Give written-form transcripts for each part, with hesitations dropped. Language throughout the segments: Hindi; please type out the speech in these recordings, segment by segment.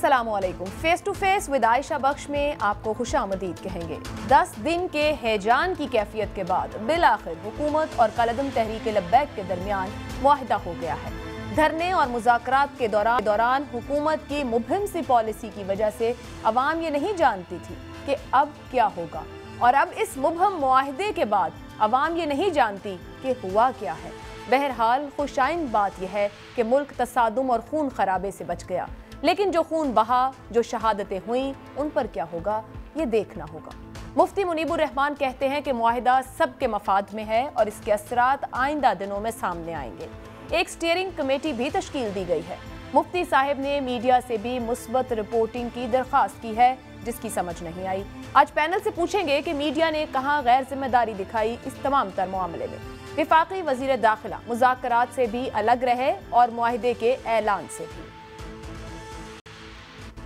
अस्सलामुअलैकुम। Face to face with Ayesha Bakhsh में आपको खुशामदीद कहेंगे। 10 दिन के हैजान की कैफियत के बाद बिलाखिर हुकूमत और कलदम तहरीक लब्बैक के दरमियान मुआहिदा हो गया है। धरने और मुज़ाकरात के दौरान हुकूमत की मुबहिम सी पॉलिसी की वजह से अवाम ये नहीं जानती थी कि अब क्या होगा, और अब इस मुबहम मुआहिदे के बाद अवाम ये नहीं जानती कि हुआ क्या है। बहरहाल खुशाइन बात यह है कि मुल्क तसादुम और खून खराबे से बच गया, लेकिन जो खून बहा, जो शहादतें हुई, उन पर क्या होगा ये देखना होगा। मुफ्ती मुनीबुर रहमान कहते हैं कि मुआहिदा सबके मफाद में है और इसके असरात आइंदा दिनों में सामने आएंगे। एक स्टीयरिंग कमेटी भी तश्कील दी गई है। मुफ्ती साहिब ने मीडिया से भी मुस्बत रिपोर्टिंग की दरख्वास्त की है, जिसकी समझ नहीं आई। आज पैनल से पूछेंगे कि मीडिया ने कहाँ गैर जिम्मेदारी दिखाई इस तमाम तर मामले में। विफाकी वजीर दाखिला मुज़ाकरात से भी अलग रहे और मुआहिदे के ऐलान से भी।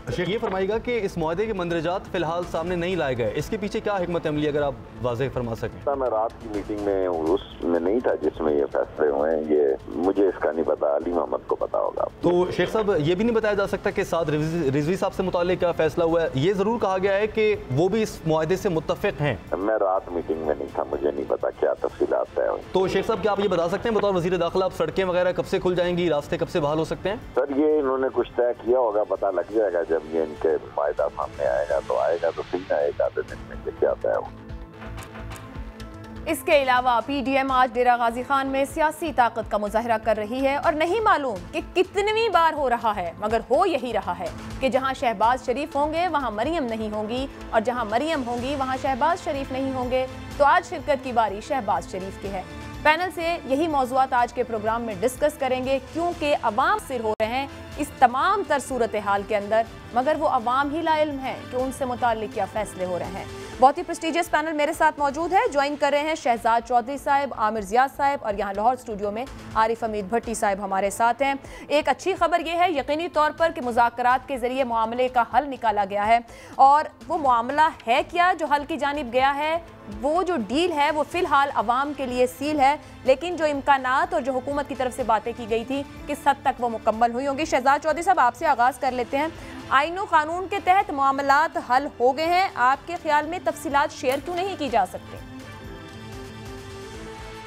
शेख, ये फरमाइएगा कि इस मुआहदे के मंदरजात फिलहाल सामने नहीं लाए गए, इसके पीछे क्या हिकमत अमली, अगर आप वाज़ेह फरमा सकें। मैं रात की मीटिंग में उसमें नहीं था जिसमें ये फैसले हुए हैं, ये मुझे इसका नहीं पता, अली मोहम्मद को पता होगा। तो शेख साहब, ये भी नहीं बताया जा सकता कि साद रिजवी साहब से मुताल्लिक क्या फैसला हुआ है। ये ज़रूर कहा गया है कि वो भी इस मुआहदे से मुत्तफिक हैं। मैं रात मीटिंग में नहीं था, मुझे नहीं पता क्या तफसीलात तय हुई। तो शेख साहब, क्या आप ये बता सकते हैं बतौर वज़ीर दाखिला, अब सड़कें वगैरह कब से खुल जाएंगी, रास्ते कब से बहाल हो सकते हैं? सर, ये इन्होंने कुछ तय किया होगा, पता लग जाएगा जब ये इनके फायदा सामने आएगा तो सही ना, एक आधे दिन में क्या तय हो। इसके अलावा पीडीएम आज डेरा गाजी खान में सियासी ताकत का मुजाहरा कर रही है और नहीं मालूम कि कितनी बार हो रहा है, मगर हो यही रहा है कि जहां शहबाज शरीफ होंगे वहां मरियम नहीं होंगी, और जहां मरियम होंगी वहां शहबाज शरीफ नहीं होंगे। तो आज शिरकत की बारी शहबाज शरीफ की है। पैनल से यही मौज़ूआत आज के प्रोग्राम में डिस्कस करेंगे, क्योंकि अवाम सिर हो रहे हैं इस तमाम तर सूरत हाल के अंदर, मगर वो अवाम ही लाइल्म है कि उनसे मुताल्लिक क्या फैसले हो रहे हैं। बहुत ही प्रेस्टिजियस पैनल मेरे साथ मौजूद है। ज्वाइन कर रहे हैं शहजाद चौधरी साहब, आमिर जियाद साहब, और यहाँ लाहौर स्टूडियो में आरिफ हमीद भट्टी साहब हमारे साथ हैं। एक अच्छी खबर यह है यकीनी तौर पर कि मुज़ाकरात के जरिए मामले का हल निकाला गया है, और वो मामला है क्या जो हल की जानिब गया है। वो जो डील है वो फिलहाल अवाम के लिए सील है, लेकिन जो इम्कानात और जो हुकूमत की तरफ से बातें की गई थी किस हद तक वो मुकम्मल हुई होंगी। शहजाद चौधरी साहब, आपसे आगाज़ कर लेते हैं। आईनो कानून के तहत मामलात हल हो गए हैं, आपके ख्याल में तफसीलात शेयर क्यों नहीं की जा सकती?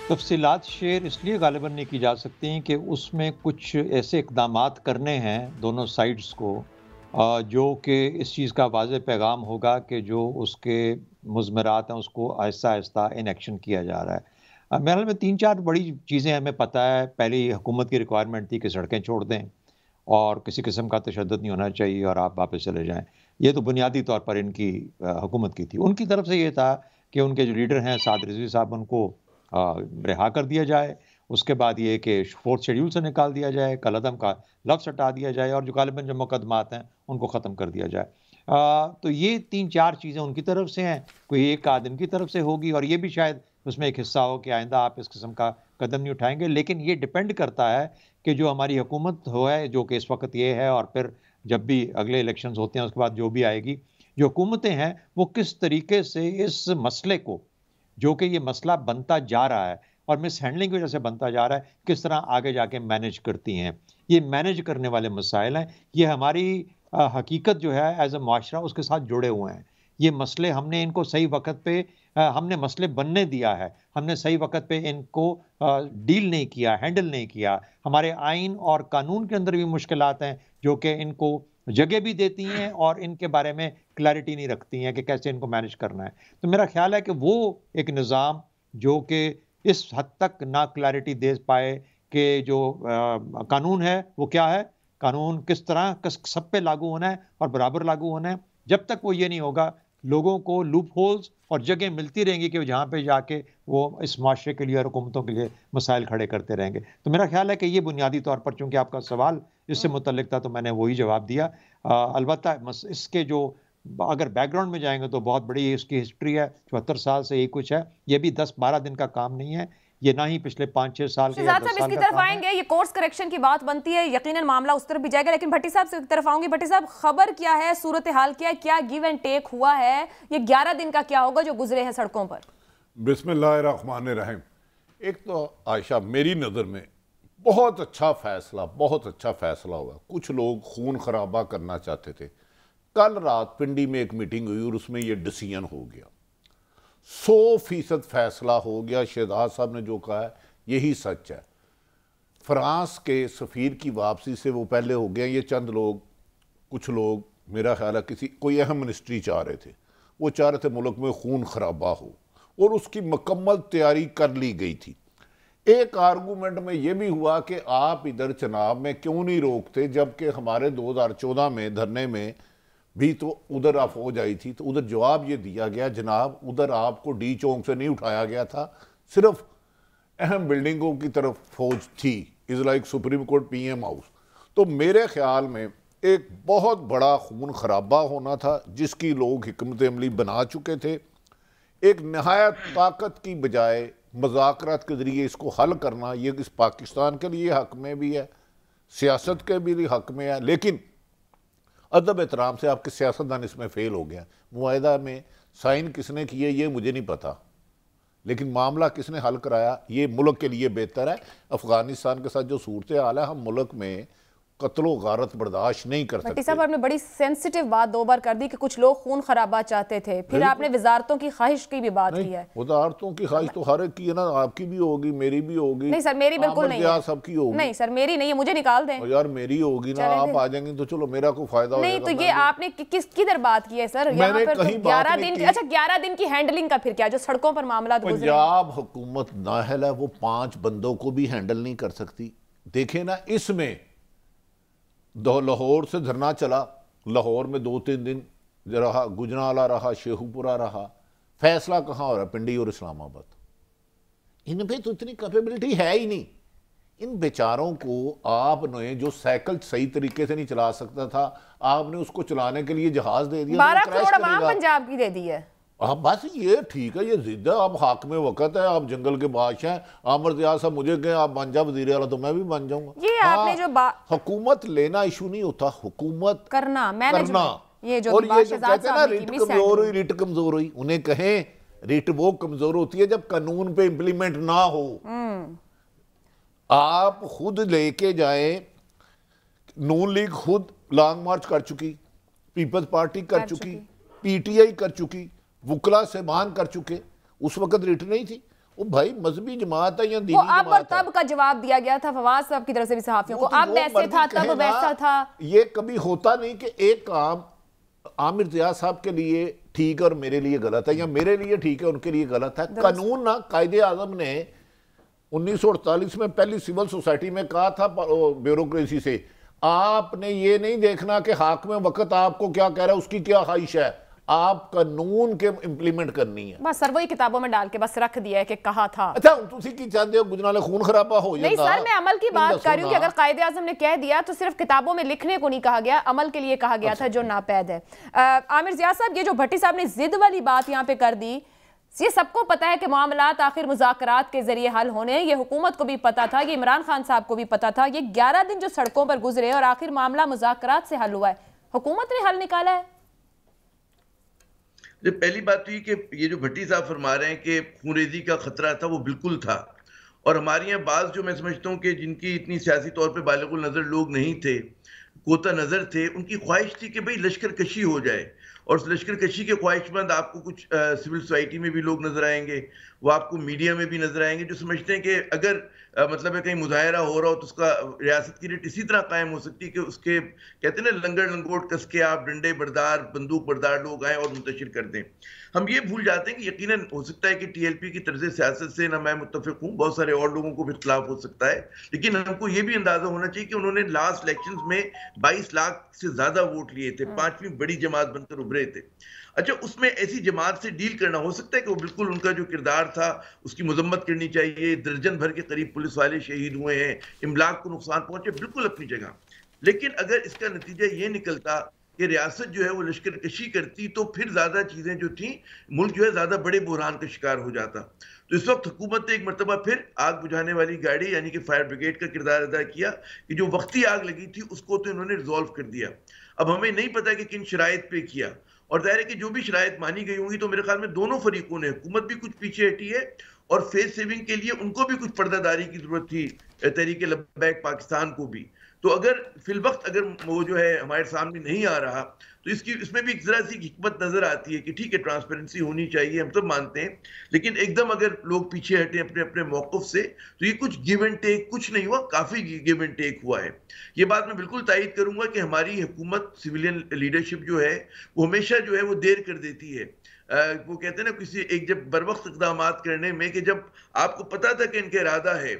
तफसीलात शेयर इसलिए गालिबन नहीं की जा सकती हैं कि उसमें कुछ ऐसे इक़दामात करने हैं दोनों साइड्स को, जो कि इस चीज़ का वाज़ेह पैगाम होगा कि जो उसके मुज़मरात हैं उसको आहिस्ता आहिस्ता इन एक्शन किया जा रहा है। मेरे ख्याल में 3-4 बड़ी चीज़ें हमें पता है। पहली, हुकूमत की रिक्वायरमेंट थी कि सड़कें छोड़ दें और किसी किस्म का तशद्दुद नहीं होना चाहिए और आप वापस चले जाएं। ये तो बुनियादी तौर पर इनकी हुकूमत की थी। उनकी तरफ से ये था कि उनके जो लीडर हैं साद रिजवी साहब, उनको रिहा कर दिया जाए। उसके बाद ये कि 4th शेड्यूल से निकाल दिया जाए, कलअदम का लफ्ज़ हटा दिया जाए, और जो गालिबन जो मुकदमात हैं उनको ख़त्म कर दिया जाए। तो ये 3-4 चीज़ें उनकी तरफ से हैं, कोई एक आध इनकी तरफ से होगी, और ये भी शायद उसमें एक हिस्सा हो कि आइंदा आप इस किस्म का कदम नहीं उठाएंगे। लेकिन ये डिपेंड करता है कि जो हमारी हुकूमत है, जो कि इस वक्त ये है, और फिर जब भी अगले इलेक्शंस होते हैं उसके बाद जो भी आएगी, जो हुकूमतें हैं वो किस तरीके से इस मसले को, जो कि ये मसला बनता जा रहा है और मिस हैंडलिंग की वजह से बनता जा रहा है, किस तरह आगे जाके मैनेज करती हैं। ये मैनेज करने वाले मसाइल हैं। ये हमारी हकीकत जो है एज ए माशरा उसके साथ जुड़े हुए हैं। ये मसले हमने इनको सही वक्त पे हमने मसले बनने दिया है, हमने सही वक्त पे इनको डील नहीं किया, हैंडल नहीं किया। हमारे आइन और कानून के अंदर भी मुश्किलात हैं जो कि इनको जगह भी देती हैं और इनके बारे में क्लैरिटी नहीं रखती हैं कि कैसे इनको मैनेज करना है। तो मेरा ख्याल है कि वो एक निज़ाम जो कि इस हद तक ना क्लैरिटी दे पाए कि जो कानून है वो क्या है, कानून किस तरह सब पे लागू होना है और बराबर लागू होना है। जब तक वो ये नहीं होगा, लोगों को लूप होल्स और जगह मिलती रहेंगी कि जहाँ पे जाके वो इस माशरे के लिए और हुकूमतों के लिए मसाइल खड़े करते रहेंगे। तो मेरा ख्याल है कि ये बुनियादी तौर पर, चूँकि आपका सवाल इससे मुतल्लिक था तो मैंने वही जवाब दिया। अलबत्ता इसके जो अगर बैकग्राउंड में जाएंगे तो बहुत बड़ी इसकी हिस्ट्री है, 74 साल से ये कुछ है। ये भी 10-12 दिन का काम नहीं है, ये ना ही पिछले 5-6 साल के या 10 साल इसकी तरफ आएंगे। ये कोर्स करेक्शन की बात बनती है, यकीनन मामला उस तरफ भी जाएगा, लेकिन भट्टी साहब से तरफ आऊंगी। भट्टी साहब, खबर क्या है, सूरत हाल क्या है, क्या गिव एंड टेक हुआ है, ये 11 दिन का क्या होगा जो गुजरे हैं सड़कों पर? बिस्मिल्लाहिर्रहमानिर्रहीम। एक तो आयशा, मेरी नज़र में बहुत अच्छा फैसला, बहुत अच्छा फैसला हुआ। कुछ लोग खून खराबा करना चाहते थे। कल रात पिंडी में एक मीटिंग हुई और उसमें ये डिसीजन हो गया, 100% फैसला हो गया। शहजाद साहब ने जो कहा है यही सच है। फ्रांस के सफ़ीर की वापसी से वो पहले हो गया। ये चंद लोग, कुछ लोग, मेरा ख्याल है किसी कोई अहम मिनिस्ट्री चाह रहे थे, वो चाह रहे थे मुल्क में खून खराबा हो और उसकी मुकम्मल तैयारी कर ली गई थी। एक आर्गूमेंट में ये भी हुआ कि आप इधर चुनाव में क्यों नहीं रोकते, जबकि हमारे 2014 में धरने में भी तो उधर अफवाह आई थी। तो उधर जवाब ये दिया गया, जनाब उधर आपको डी चौक से नहीं उठाया गया था, सिर्फ अहम बिल्डिंगों की तरफ फौज थी, is like supreme court PM house. तो मेरे ख्याल में एक बहुत बड़ा खून खराबा होना था जिसकी लोग हिकमत अमली बना चुके थे। एक नहायत ताकत की बजाय मज़ाकरात के ज़रिए इसको हल करना, ये इस पाकिस्तान के लिए हक में भी है, सियासत के भी हक में है। लेकिन अदब एहतराम से आपके सियासतदान इसमें फेल हो गया। मुआहिदा में साइन किसने किए ये मुझे नहीं पता, लेकिन मामला किसने हल कराया ये मुल्क के लिए बेहतर है। अफगानिस्तान के साथ जो सूरत हाल है, हम मुल्क में कत्लो गारत बर्दाश्त नहीं कर सकते। साहब आपने बड़ी सेंसिटिव बात 2 बार कर दी कि कुछ लोग खून खराबा चाहते थे, फिर आपने वजारतों की ख्वाहिश की भी बात की है। वजारतों की ख्वाहिश तो हर एक की है ना, आपकी भी होगी, मेरी भी होगी। नहीं सर, मेरी बिल्कुल नहीं है। सबकी होगी। नहीं सर, मेरी नहीं है, मुझे निकाल दें। यार मेरी होगी ना, आप आ जाएंगे तो चलो मेरा कोई फायदा नहीं। तो ये आपने किसकी दर बात की है सर? यहाँ पर 11 दिन, अच्छा 11 दिन की हैंडलिंग का फिर क्या, जो सड़कों पर मामला पंजाब हुकूमत नाअहल है, वो 5 बंदों को भी हैंडल नहीं कर सकती। देखे ना, इसमें लाहौर से धरना चला, लाहौर में 2-3 दिन रहा, गुजरांवाला रहा, शेखुपुरा रहा, फैसला कहाँ हो रहा है? पिंडी और इस्लामाबाद। इनमें तो इतनी कैपेबिलिटी है ही नहीं। इन बेचारों को आपने, जो साइकिल सही तरीके से नहीं चला सकता था, आपने उसको चलाने के लिए जहाज दे दिया। 12 करोड़ आवाम पंजाब की दे दी है। आप बस ये ठीक है, ये जिद है, आप हाक में वक़्त है, आप जंगल के बादशाह हैं। आमिर रियाज साहब मुझे कहें आप बन जा वज़ीर आला, तो मैं भी बन जाऊंगा। ये आपने जो हुकूमत लेना इशू नहीं होता, हुकूमत करना, ये जो कहते हैं ना, रिट कमजोर हुई, रिट कमजोर हुई। उन्हें कहें रिट वो कमजोर होती है जब कानून पे इंप्लीमेंट ना हो। आप खुद लेके जाए, नून लीग खुद लॉन्ग मार्च कर चुकी, पीपल्स पार्टी कर चुकी, पीटीआई कर चुकी, वुकला से मान कर चुके। उस वक्त रिट नहीं थी। वो भाई मजहबी जमात है या दीनी जमात है। तब का जवाब दिया गया था फवाद साहब की तरफ से भी सहाफियों को, अब वैसे था तब वैसा था। ये कभी होता नहीं कि एक काम आमिर रियाज साहब के लिए ठीक है और मेरे लिए गलत है, या मेरे लिए ठीक है उनके लिए गलत है। कानून ना, कायदे आजम ने 1948 में पहली सिविल सोसाइटी में कहा था ब्यूरोक्रेसी से, आपने ये नहीं देखना कि हाकिम वक्त आपको क्या कह रहा है, उसकी क्या ख्वाहिश है, आप कानून के इंप्लीमेंट करनी है। बस सर वही किताबों में डाल के बस रख दिया है कि कहा था। अच्छा तुसी की चाहते हो गुजराले खून खराबा हो? नहीं सर, मैं अमल की बात कर रही हूँ कि अगर कायदे आज़म ने कह दिया तो सिर्फ किताबों में लिखने को नहीं कहा गया, अमल के लिए कहा गया था, जो नापैद है। आमिर जिया साहब, ये जो भट्टी साहब ने जिद वाली बात यहाँ पे कर दी, ये सबको पता है कि मामलात आखिर मुज़ाकरात के जरिए हल होने, ये हुकूमत को भी पता था, ये इमरान खान साहब को भी पता था। ये 11 दिन जो सड़कों पर गुजरे और आखिर मामला मुज़ाकरात से हल हुआ है, हुकूमत ने हल निकाला है। पहली बात तो ये कि ये जो भट्टी साहब फरमा रहे हैं कि खूनरेजी का खतरा था, वो बिल्कुल था। और हमारे यहाँ बाज जो मैं समझता हूँ कि जिनकी इतनी सियासी तौर पे बालिगुल नज़र लोग नहीं थे, कोता नज़र थे, उनकी ख्वाहिश थी कि भाई लश्कर कशी हो जाए। और उस लश्कर कशी के ख्वाहिशमंद आपको कुछ सिविल सोसाइटी में भी लोग नजर आएंगे, वो आपको मीडिया में भी नजर आएंगे, जो समझते हैं कि अगर मतलब है कहीं मुजाहरा हो रहा हो तो उसका रियासत की रेट इसी तरह कायम हो सकती है कि उसके कहते हैं ना लंगर लंगोट कस के आप डंडे बरदार बंदूक बरदार लोग आए और मुंतशिर कर दें। हम ये भूल जाते हैं कि यकीनन हो सकता है कि टीएलपी की तर्ज सियासत से ना मैं मुत्तफिक हूँ, बहुत सारे और लोगों को भी इख्तिलाफ हो सकता है, लेकिन हमको ये भी अंदाजा होना चाहिए कि उन्होंने लास्ट इलेक्शंस में 22 लाख से ज्यादा वोट लिए थे, 5वीं बड़ी जमात बनकर उभरे थे। अच्छा, उसमें ऐसी जमात से डील करना, हो सकता है कि वो बिल्कुल उनका जो किरदार था उसकी मजम्मत करनी चाहिए, दर्जन भर के करीब पुलिस वाले शहीद हुए हैं, इमलाक को नुकसान पहुंचे, बिल्कुल अपनी जगह। लेकिन अगर इसका नतीजा ये निकलता कि रियासत जो है वो लश्कर कशी करती, तो फिर ज्यादा चीजें जो थी, मुल्क जो है ज्यादा बड़े बुरहान का शिकार हो जाता। तो इस वक्त हुकूमत ने एक मरतबा फिर आग बुझाने वाली गाड़ी यानी कि फायर ब्रिगेड का किरदार अदा किया कि जो वक्ती आग लगी थी उसको तो इन्होंने रिजॉल्व कर दिया। अब हमें नहीं पता कि किन शराइत पे किया, और जाहिर है कि जो भी शराइत मानी गई होंगी तो मेरे ख्याल में दोनों फरीकों ने, हुकूमत भी कुछ पीछे हटी है और फेस सेविंग के लिए उनको भी कुछ पर्दादारी की जरूरत थी, तहरीक लब्बैक पाकिस्तान को भी। तो अगर फिल वक्त अगर वो जो है हमारे सामने नहीं आ रहा तो इसमें भी एक जरा सी हिकमत नजर आती है कि ठीक है ट्रांसपेरेंसी होनी चाहिए, हम सब मानते हैं, लेकिन एकदम अगर लोग पीछे हटे अपने अपने मौकफ से तो ये कुछ गिव एंड टेक कुछ नहीं हुआ, काफी गिव एंड टेक हुआ है। ये बात मैं बिल्कुल तायद करूंगा कि हमारी हुकूमत सिविलियन लीडरशिप जो है वो हमेशा जो है वो देर कर देती है। वो कहते हैं ना किसी एक जब बर वक्त इक़दाम करने में, कि जब आपको पता था कि इनका इरादा है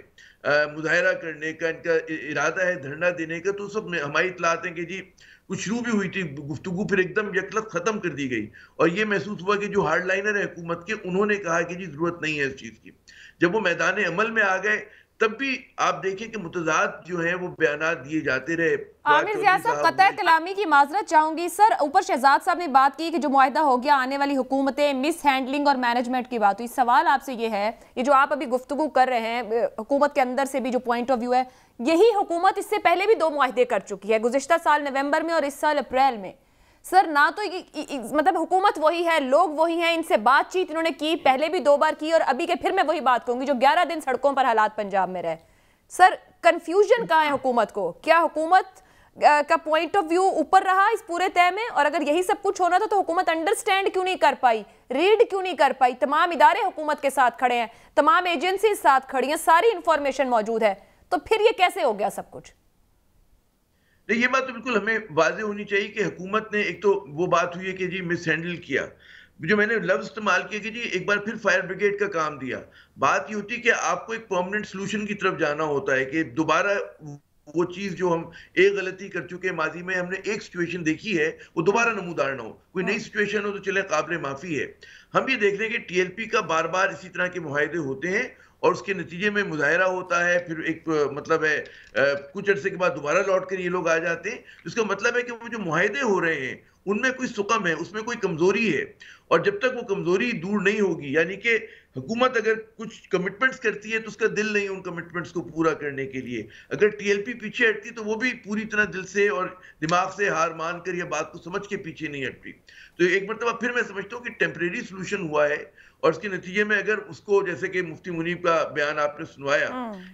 मुजाहरा करने का, इनका इरादा है धरना देने का, तो सब हमारी इतलात हैं कि जी कुछ शुरू भी हुई थी गुफ्तगू, फिर एकदम यकलत खत्म कर दी गई और ये महसूस हुआ कि जो हार्ड लाइनर है हुकूमत के, उन्होंने कहा कि जी जरूरत नहीं है इस चीज की। जब वो मैदान अमल में आ गए तब भी आप देखें कि मुतजाद जो है वो बयानात दिए जाते रहे। आमिर ज़िया साहब, कतई कलामी की माजरत चाहूंगी सर, ऊपर शहजाद साहब ने बात की कि जो मुआहदा हो गया, आने वाली हुकूमतें मिस हैंडलिंग और मैनेजमेंट की बात हुई। सवाल आपसे ये है, ये जो आप अभी गुफ्तगू कर रहे हैं हुकूमत के अंदर से भी जो पॉइंट ऑफ व्यू है, यही हुकूमत इससे पहले भी 2 मुआहदे कर चुकी है, गुज़िश्ता साल नवंबर में और इस साल अप्रैल में। सर ना तो मतलब हुकूमत वही है, लोग वही हैं, इनसे बातचीत इन्होंने की, पहले भी 2 बार की और अभी के फिर मैं वही बात कहूंगी, जो 11 दिन सड़कों पर हालात पंजाब में रहे। सर कंफ्यूजन कहाँ है हुकूमत को? क्या हुकूमत का पॉइंट ऑफ व्यू ऊपर रहा इस पूरे तय में? और अगर यही सब कुछ होना था तो हुकूमत अंडरस्टैंड क्यों नहीं कर पाई, रीड क्यों नहीं कर पाई? तमाम इदारे हुकूमत के साथ खड़े हैं, तमाम एजेंसी साथ खड़ी हैं, सारी इंफॉर्मेशन मौजूद है, तो फिर ये कैसे हो गया सब कुछ? नहीं, ये बात तो बिल्कुल हमें वाज़ेह होनी चाहिए कि हुकूमत ने, एक तो वो बात हुई है कि जी मिस हैंडल किया, जो मैंने लफ्ज इस्तेमाल किया कि जी एक बार फिर फायर ब्रिगेड का काम दिया। बात ये होती है कि आपको एक परमानेंट सोल्यूशन की तरफ जाना होता है कि दोबारा वो चीज जो हम एक गलती कर चुके माजी में, हमने एक सिचुएशन देखी है, वो दोबारा नमूदार ना हो, कोई नई सिचुएशन हो तो चले काबिल माफी है। हम ये देख रहे हैं कि टीएलपी का बार बार इसी तरह के मुआहदे होते हैं और उसके नतीजे में मुजाहरा होता है, फिर एक मतलब है कुछ अरसे के बाद दोबारा लौट कर ये लोग आ जाते हैं। इसका मतलब है कि वो जो मुआहदे हो रहे हैं उनमें कोई सुकम है, उसमें कोई कमजोरी है, और जब तक वो कमजोरी दूर नहीं होगी, यानी कि हुकूमत अगर कुछ कमिटमेंट्स करती है तो उसका दिल नहीं उन कमिटमेंट्स को पूरा करने के लिए, अगर टीएलपी पीछे हटती तो वो भी पूरी तरह दिल से और दिमाग से हार मान कर यह बात को समझ के पीछे नहीं हटती। तो एक मरतबा फिर मैं समझता हूँ कि टेम्परेरी सोल्यूशन हुआ है और उसके नतीजे में अगर उसको, जैसे कि मुफ्ती मुनीब का बयान आपने सुनवाया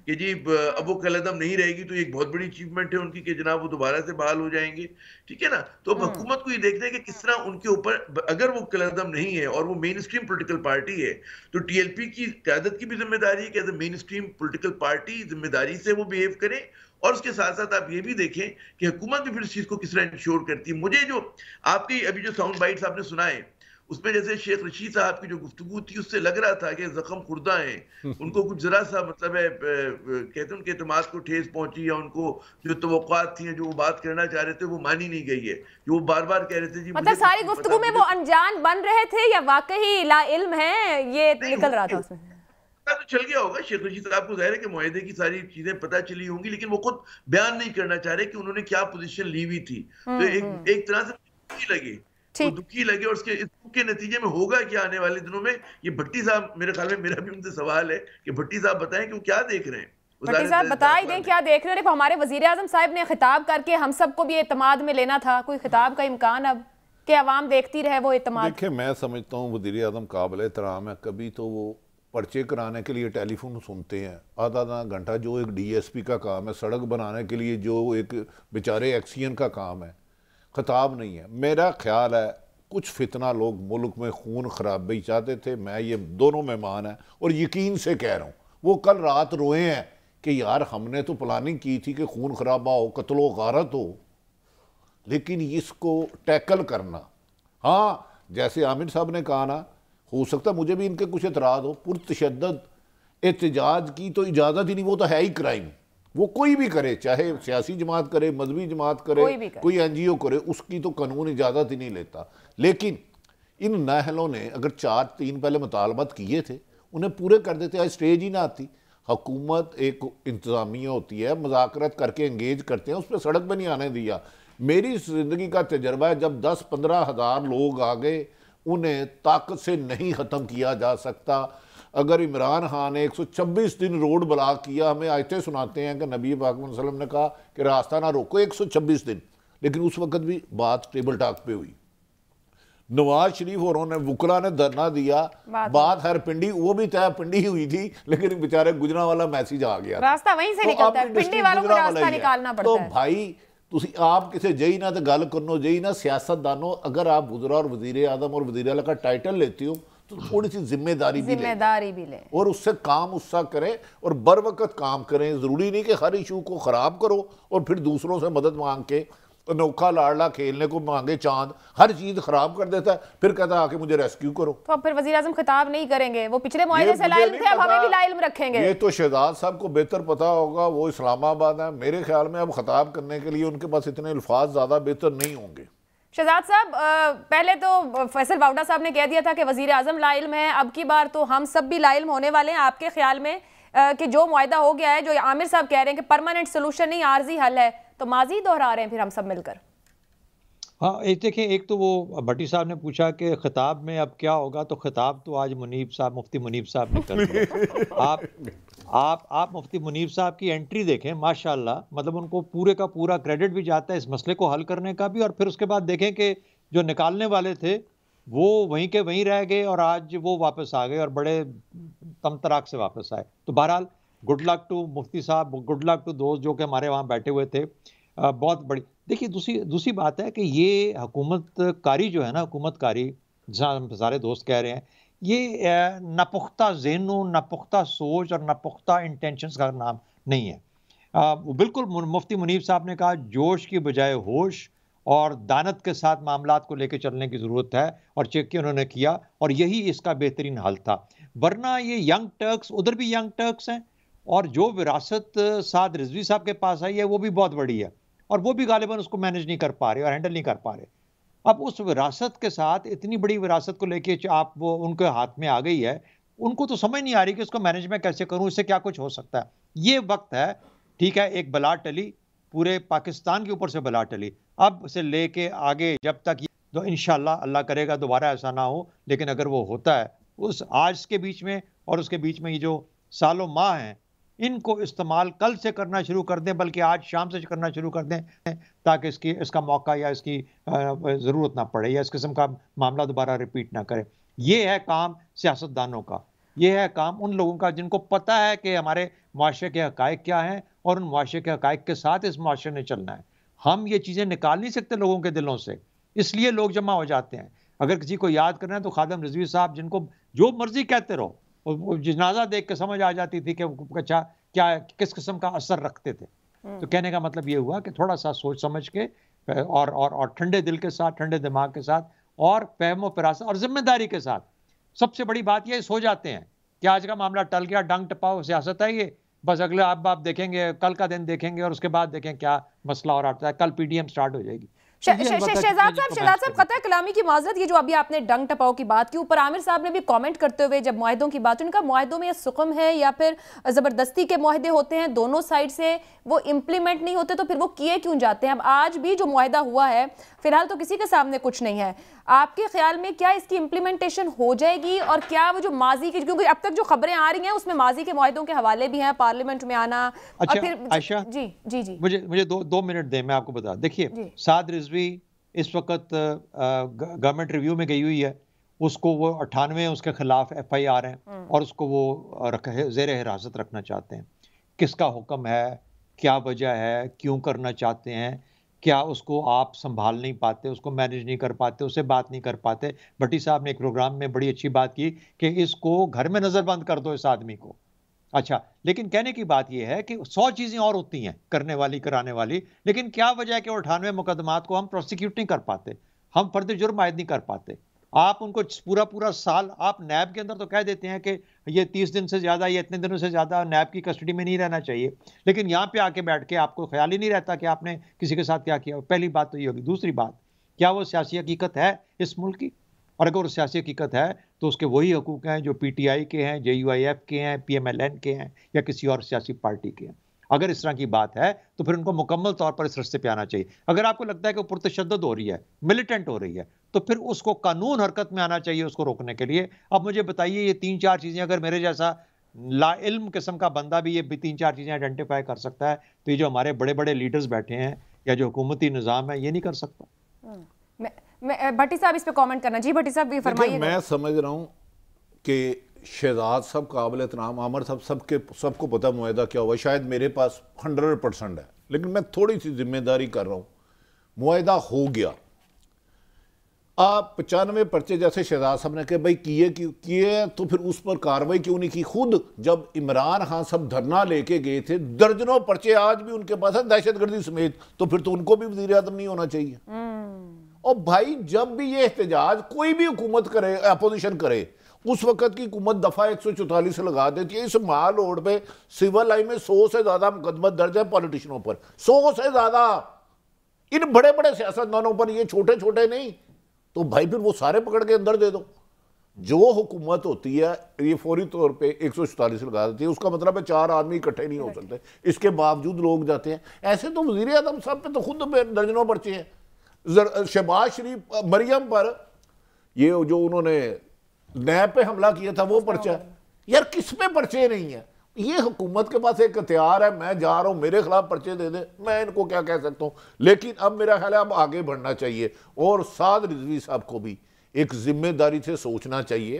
कि जी अब वो कलदम नहीं रहेगी, तो एक बहुत बड़ी अचीवमेंट है उनकी कि जनाब वो दोबारा से बहाल हो जाएंगे, ठीक है ना। तो अब हुकूमत को ये देखना है कि किस तरह उनके ऊपर, अगर वो कलदम नहीं है और वो मेन स्ट्रीम पोलिटिकल पार्टी है, तो टीएलपी की क़यादत की भी जिम्मेदारी है कि as a mainstream political party जिम्मेदारी से वो बिहेव करे, और उसके साथ साथ आप ये भी देखें कि हुकूमत भी फिर इस चीज को किस तरह इंश्योर करती है। मुझे जो आपकी अभी जो साउंड बाइट्स आपने सुनाए उसमें जैसे शेख रशीद साहब की जो गुफ्तगू थी उससे लग रहा था कि जख्म खुर्दा हैं, उनको कुछ जरा सा मतलब है कहते हैं उनके एतमाद को ठेस पहुंची, या उनको जो तवक्कुआत थी, जो वो बात करना चाह रहे थे वो मानी नहीं गई है, जो वो बार बार कह रहे थे। जी मतलब सारी गुफ्तगू में वो अनजान बन रहे थे या वाकई ला इल्म है, ये निकल रहा था उसमें? तो चल गया होगा शेख रशीद साहब को, जाहिर है कि मुआहदे की सारी चीजें पता चली होंगी, लेकिन वो खुद बयान नहीं करना चाह रहे कि उन्होंने क्या पोजीशन ली हुई थी। तो एक तरह से दुखी लगे, तो दुखी लगे, और उसके के नतीजे में होगा क्या आने वाले दिनों में, ये भट्टी साहब, मेरे ख्याल में मेरा भी उनसे सवाल है कि भट्टी साहब बताएं कि वो क्या देख रहे हैं। भट्टी साहब बता ही दें क्या देख रहे हैं। हमारे वजीर आजम साहब ने खिताब करके हम सबको भी एतमाद में लेना था, कोई खिताब का इम्कान अब कि अवाम देखती रहे वो एतमाद? देखिए, मैं समझता हूँ वजीर आजम काबिल एहतराम है, कभी तो वो पर्चे कराने के लिए टेलीफोन सुनते हैं आधा आधा घंटा, जो एक डीएसपी का काम है, सड़क बनाने के लिए जो एक बेचारे एक्सीएन का काम है, खिताब नहीं है। मेरा ख्याल है कुछ फितना लोग मुल्क में खून खराबी चाहते थे, मैं ये दोनों मेहमान हैं और यकीन से कह रहा हूँ, वो कल रात रोए हैं कि यार हमने तो प्लानिंग की थी कि खून खराबा हो, कत्लो गारत हो, लेकिन इसको टैकल करना, हाँ जैसे आमिर साहब ने कहा ना, हो सकता मुझे भी इनके कुछ एतराज़ हो, पुरतशद्दद एहतजाज की तो इजाज़त ही नहीं, वो तो है ही क्राइम, वो कोई भी करे, चाहे सियासी जमात करे, मजहबी जमात करे, कोई एनजीओ करे, उसकी तो कानून इजाज़त ही नहीं लेता। लेकिन इन नाहलों ने अगर 4-3 पहले मुतालबात किए थे, उन्हें पूरे कर देते, आज स्टेज ही ना आती। हुकूमत एक इंतज़ामिया होती है, मुज़ाकरत करके एंगेज करते हैं, उस पर सड़क पर नहीं आने दिया। मेरी ज़िंदगी का तजर्बा है, जब 10-15 हज़ार लोग आ गए, उन्हें ताकत से नहीं ख़त्म किया जा सकता। अगर इमरान खान ने 126 दिन रोड ब्लॉक किया, हमें आयतें सुनाते हैं कि नबी पाक सल्लल्लाहु अलैहि वसल्लम ने कहा कि रास्ता ना रोको 126 दिन, लेकिन उस वक्त भी बात टेबल टॉक पे हुई। नवाज शरीफ और उन्होंने वुकला ने धरना दिया, बात हर पिंडी, वो भी तय पिंडी हुई थी, लेकिन बेचारे गुजरांवाला मैसेज आ गया, रास्ता वहीं से निकलता है, पिंडी वालों को रास्ता निकालना पड़ता है। तो भाई तुसी आप किसे जई ना तो गल करनो, जई ना सियासतदानों, अगर आप वज़ीर और वज़ीर आज़म और वज़ीर आला का टाइटल लेती हो तो थोड़ी सी जिम्मेदारी भी लें और उससे काम उससा करें और बर वक्त काम करें। ज़रूरी नहीं कि हर इशू को ख़राब करो और फिर दूसरों से मदद मांग के अनोखा लाडला खेलने को मांगे चांद, हर चीज खराब कर देता है, फिर कहता है आके मुझे रेस्क्यू करो। तो अब फिर वज़ीर आज़म खिताब नहीं करेंगे, वो पिछले मुआहदे से लाइल्म थे, अब हमें भी लाइल्म रखेंगे। ये तो शहजाद साहब को बेहतर पता होगा, वो इस्लामाबाद है, मेरे ख्याल में अब खिताब करने के लिए उनके पास इतने अल्फाज ज्यादा बेहतर नहीं होंगे। शहजाद साहब, पहले तो फैसल वाउडा साहब ने कह दिया था कि वज़ीर आज़म लाइल्म है, अब की बार तो हम सब भी लाइल्म होने वाले हैं। आपके ख्याल में कि जो मुआहदा हो गया है, जो आमिर साहब कह रहे हैं कि परमानेंट सोल्यूशन नहीं आर्जी हल है, तो माजी दोहरा रहे हैं फिर हम सब मिलकर? हाँ, एक देखिए, एक तो वो भट्टी साहब ने पूछा कि खिताब में अब क्या होगा, तो खिताब तो आज मुनीब साहब, मुफ्ती मुनीब साहब निकल गए। आप मुफ्ती मुनीब साहब की एंट्री देखें, माशाल्लाह, मतलब उनको पूरे का पूरा क्रेडिट भी जाता है इस मसले को हल करने का भी, और फिर उसके बाद देखें कि जो निकालने वाले थे वो वहीं के वहीं रह गए और आज वो वापस आ गए और बड़े तमतराक से वापस आए। तो बहरहाल गुड लक टू मुफ्ती साहब, गुड लक टू दोस्त जो कि हमारे वहाँ बैठे हुए थे। बहुत बड़ी देखिए दूसरी बात है कि ये हुकूमतकारी जो है ना, हुकूमतकारी जहाँ सारे दोस्त कह रहे हैं, ये नापुख्ता ज़हनों, नापुख्ता सोच और नापुख्ता इंटेंशंस का नाम नहीं है। वो बिल्कुल मुफ्ती मुनीब साहब ने कहा जोश की बजाय होश और दानत के साथ मामलात को लेकर चलने की ज़रूरत है, और चेक किया उन्होंने किया, और यही इसका बेहतरीन हल था। वरना ये यंग टर्क्स, उधर भी यंग टर्क्स हैं, और जो विरासत साद रिजवी साहब के पास आई है वो भी बहुत बड़ी है, और वो भी गालिबन उसको मैनेज नहीं कर पा रहे और हैंडल नहीं कर पा रहे। अब उस विरासत के साथ, इतनी बड़ी विरासत को लेके आप वो उनके हाथ में आ गई है, उनको तो समझ नहीं आ रही कि उसको मैनेज में कैसे करूं, इससे क्या कुछ हो सकता है। ये वक्त है, ठीक है, एक बला टली, पूरे पाकिस्तान के ऊपर से बला टली, अब से लेके आगे जब तक तो इंशाल्लाह अल्लाह करेगा दोबारा ऐसा ना हो, लेकिन अगर वो होता है, उस आज के बीच में और उसके बीच में ये जो सालों माह हैं, इनको इस्तेमाल कल से करना शुरू कर दें, बल्कि आज शाम से करना शुरू कर दें, ताकि इसका मौका या इसकी ज़रूरत ना पड़े या इस किस्म का मामला दोबारा रिपीट ना करे। ये है काम सियासतदानों का, ये है काम उन लोगों का जिनको पता है कि हमारे मुआशरे के हक़ाइक़ क्या हैं और उन मुआशरे के हक़ाइक़ के साथ इस मुआशरे ने चलना है। हम ये चीज़ें निकाल नहीं सकते लोगों के दिलों से, इसलिए लोग जमा हो जाते हैं। अगर किसी को याद करना है तो खादिम रिजवी साहब, जिनको जो मर्जी कहते रहो, वो जनाजा देख के समझ आ जाती थी कि अच्छा क्या किस किस्म का असर रखते थे। तो कहने का मतलब ये हुआ कि थोड़ा सा सोच समझ के और ठंडे दिल के साथ, ठंडे दिमाग के साथ और फहम फिरासत और जिम्मेदारी के साथ, सबसे बड़ी बात ये सो जाते हैं कि आज का मामला टल गया, डंग टपाओ सियासत है ये, बस अगले आप देखेंगे, कल का दिन देखेंगे और उसके बाद देखें क्या मसला और आता है। कल पीडीएम स्टार्ट हो जाएगी। शहजाद साहब कतई कलामी की माजरत, ये जो अभी आपने डंग टपाओ की बात की, ऊपर आमिर साहब ने भी कमेंट करते हुए जब मुआहदों की बात, उनका मुआहदों में ये सुकम है या फिर ज़बरदस्ती के मुआहदे होते हैं, दोनों साइड से वो इम्प्लीमेंट नहीं होते, तो फिर वो किए क्यों जाते हैं? अब आज भी जो मुआहदा हुआ है, फिलहाल तो किसी के सामने कुछ नहीं है, आपके ख्याल में क्या इसकी इम्प्लीमेंटेशन हो जाएगी? और क्या वो जो माजी की, क्योंकि अब तक जो खबरें आ रही हैं उसमें माजी के मुआहदों के हवाले भी हैं, पार्लियामेंट में आना। अच्छा, और फिर आयशा जी मुझे दो मिनट दें, मैं आपको बता, देखिए साद रिजवी इस वक्त गवर्नमेंट रिव्यू में गई हुई है, उसको वो 98 उसके खिलाफ FIR हैं और उसको वो ज़ेर हिरासत रखना चाहते हैं। किसका हुक्म है, क्या वजह है, क्यों करना चाहते हैं, क्या उसको आप संभाल नहीं पाते, उसको मैनेज नहीं कर पाते, उससे बात नहीं कर पाते? भट्टी साहब ने एक प्रोग्राम में बड़ी अच्छी बात की कि इसको घर में नज़रबंद कर दो इस आदमी को। अच्छा, लेकिन कहने की बात यह है कि 100 चीज़ें और होती हैं करने वाली, कराने वाली, लेकिन क्या वजह है कि 98 मुकदमात को हम प्रोसिक्यूट नहीं कर पाते, हम फर्द जुर्म आयद नहीं कर पाते? आप उनको पूरा साल, आप नैब के अंदर तो कह देते हैं कि ये 30 दिन से ज़्यादा या इतने दिनों से ज़्यादा नैब की कस्टडी में नहीं रहना चाहिए, लेकिन यहाँ पे आके बैठ के आपको ख्याल ही नहीं रहता कि आपने किसी के साथ क्या किया। पहली बात तो ये होगी। दूसरी बात, क्या वो सियासी हकीकत है इस मुल्क की? और अगर सियासी हकीकत है तो उसके वही हकूक़ हैं जो PTI के हैं, JUIF के हैं, PMLN के हैं या किसी और सियासी पार्टी के हैं। अगर इस तरह की बात है तो फिर उनको मुकम्मल तौर पर इस रस्ते पे आना चाहिए। अगर आपको लगता है कि पुरतशद्दुद हो रही है, मिलिटेंट हो रही है, तो फिर उसको कानून हरकत में आना चाहिए उसको रोकने के लिए। अब मुझे बताइए, ये 3-4 चीज़ें अगर मेरे जैसा लाइल्म किस्म का बंदा भी ये 3-4 चीज़ें आइडेंटिफाई कर सकता है, तो ये जो हमारे बड़े बड़े लीडर्स बैठे हैं या जो हुकूमती निज़ाम है, ये नहीं कर सकता। भट्टी साहब इस पे कमेंट करना। जी भट्टी साहब, ये फरमाइए। मैं समझ रहा हूँ कि शहजाद साहब काबिल एहतराम, आमिर साहब सबको पता मुआहदा क्या हुआ, शायद मेरे पास 100% है, लेकिन मैं थोड़ी सी जिम्मेदारी कर रहा हूँ। मुआहदा हो गया, आप 95 पर्चे जैसे शहजाद साहब ने कहा भाई किए तो फिर उस पर कार्रवाई क्यों नहीं की? खुद जब इमरान खान सब धरना लेके गए थे, दर्जनों पर्चे आज भी उनके पास है दहशतगर्दी समेत, तो फिर तो उनको भी वजीर आजम नहीं होना चाहिए। और भाई जब भी ये एहतजाज कोई भी हुकूमत करे, अपोजिशन करे, उस वक्त की हुकूमत दफा 144 लगा देती है। इस माल रोड पे सिविल लाइन में 100 से ज्यादा मुकदमा दर्ज है पॉलिटिशियनों पर, 100 से ज्यादा, इन बड़े बड़े सियासतदानों पर, ये छोटे छोटे नहीं। तो भाई फिर वो सारे पकड़ के अंदर दे दो। जो हुकूमत होती है ये फौरी तौर पे 144 लगा देती है, उसका मतलब है 4 आदमी इकट्ठे नहीं हो सकते, इसके बावजूद लोग जाते हैं। ऐसे तो वजीर आजम साहब पे तो खुद दर्जनों पर्चे हैं। शहबाज शरीफ, मरियम पर ये जो उन्होंने नैब पे हमला किया था वो पर्चा, यार किस पे पर्चे नहीं है? ये हुकूमत के पास एक हथियार है, मैं जा रहा हूं मेरे खिलाफ पर्चे दे दे, मैं इनको क्या कह सकता हूं। लेकिन अब मेरा ख्याल है अब आगे बढ़ना चाहिए, और साद रिजवी साहब को भी एक जिम्मेदारी से सोचना चाहिए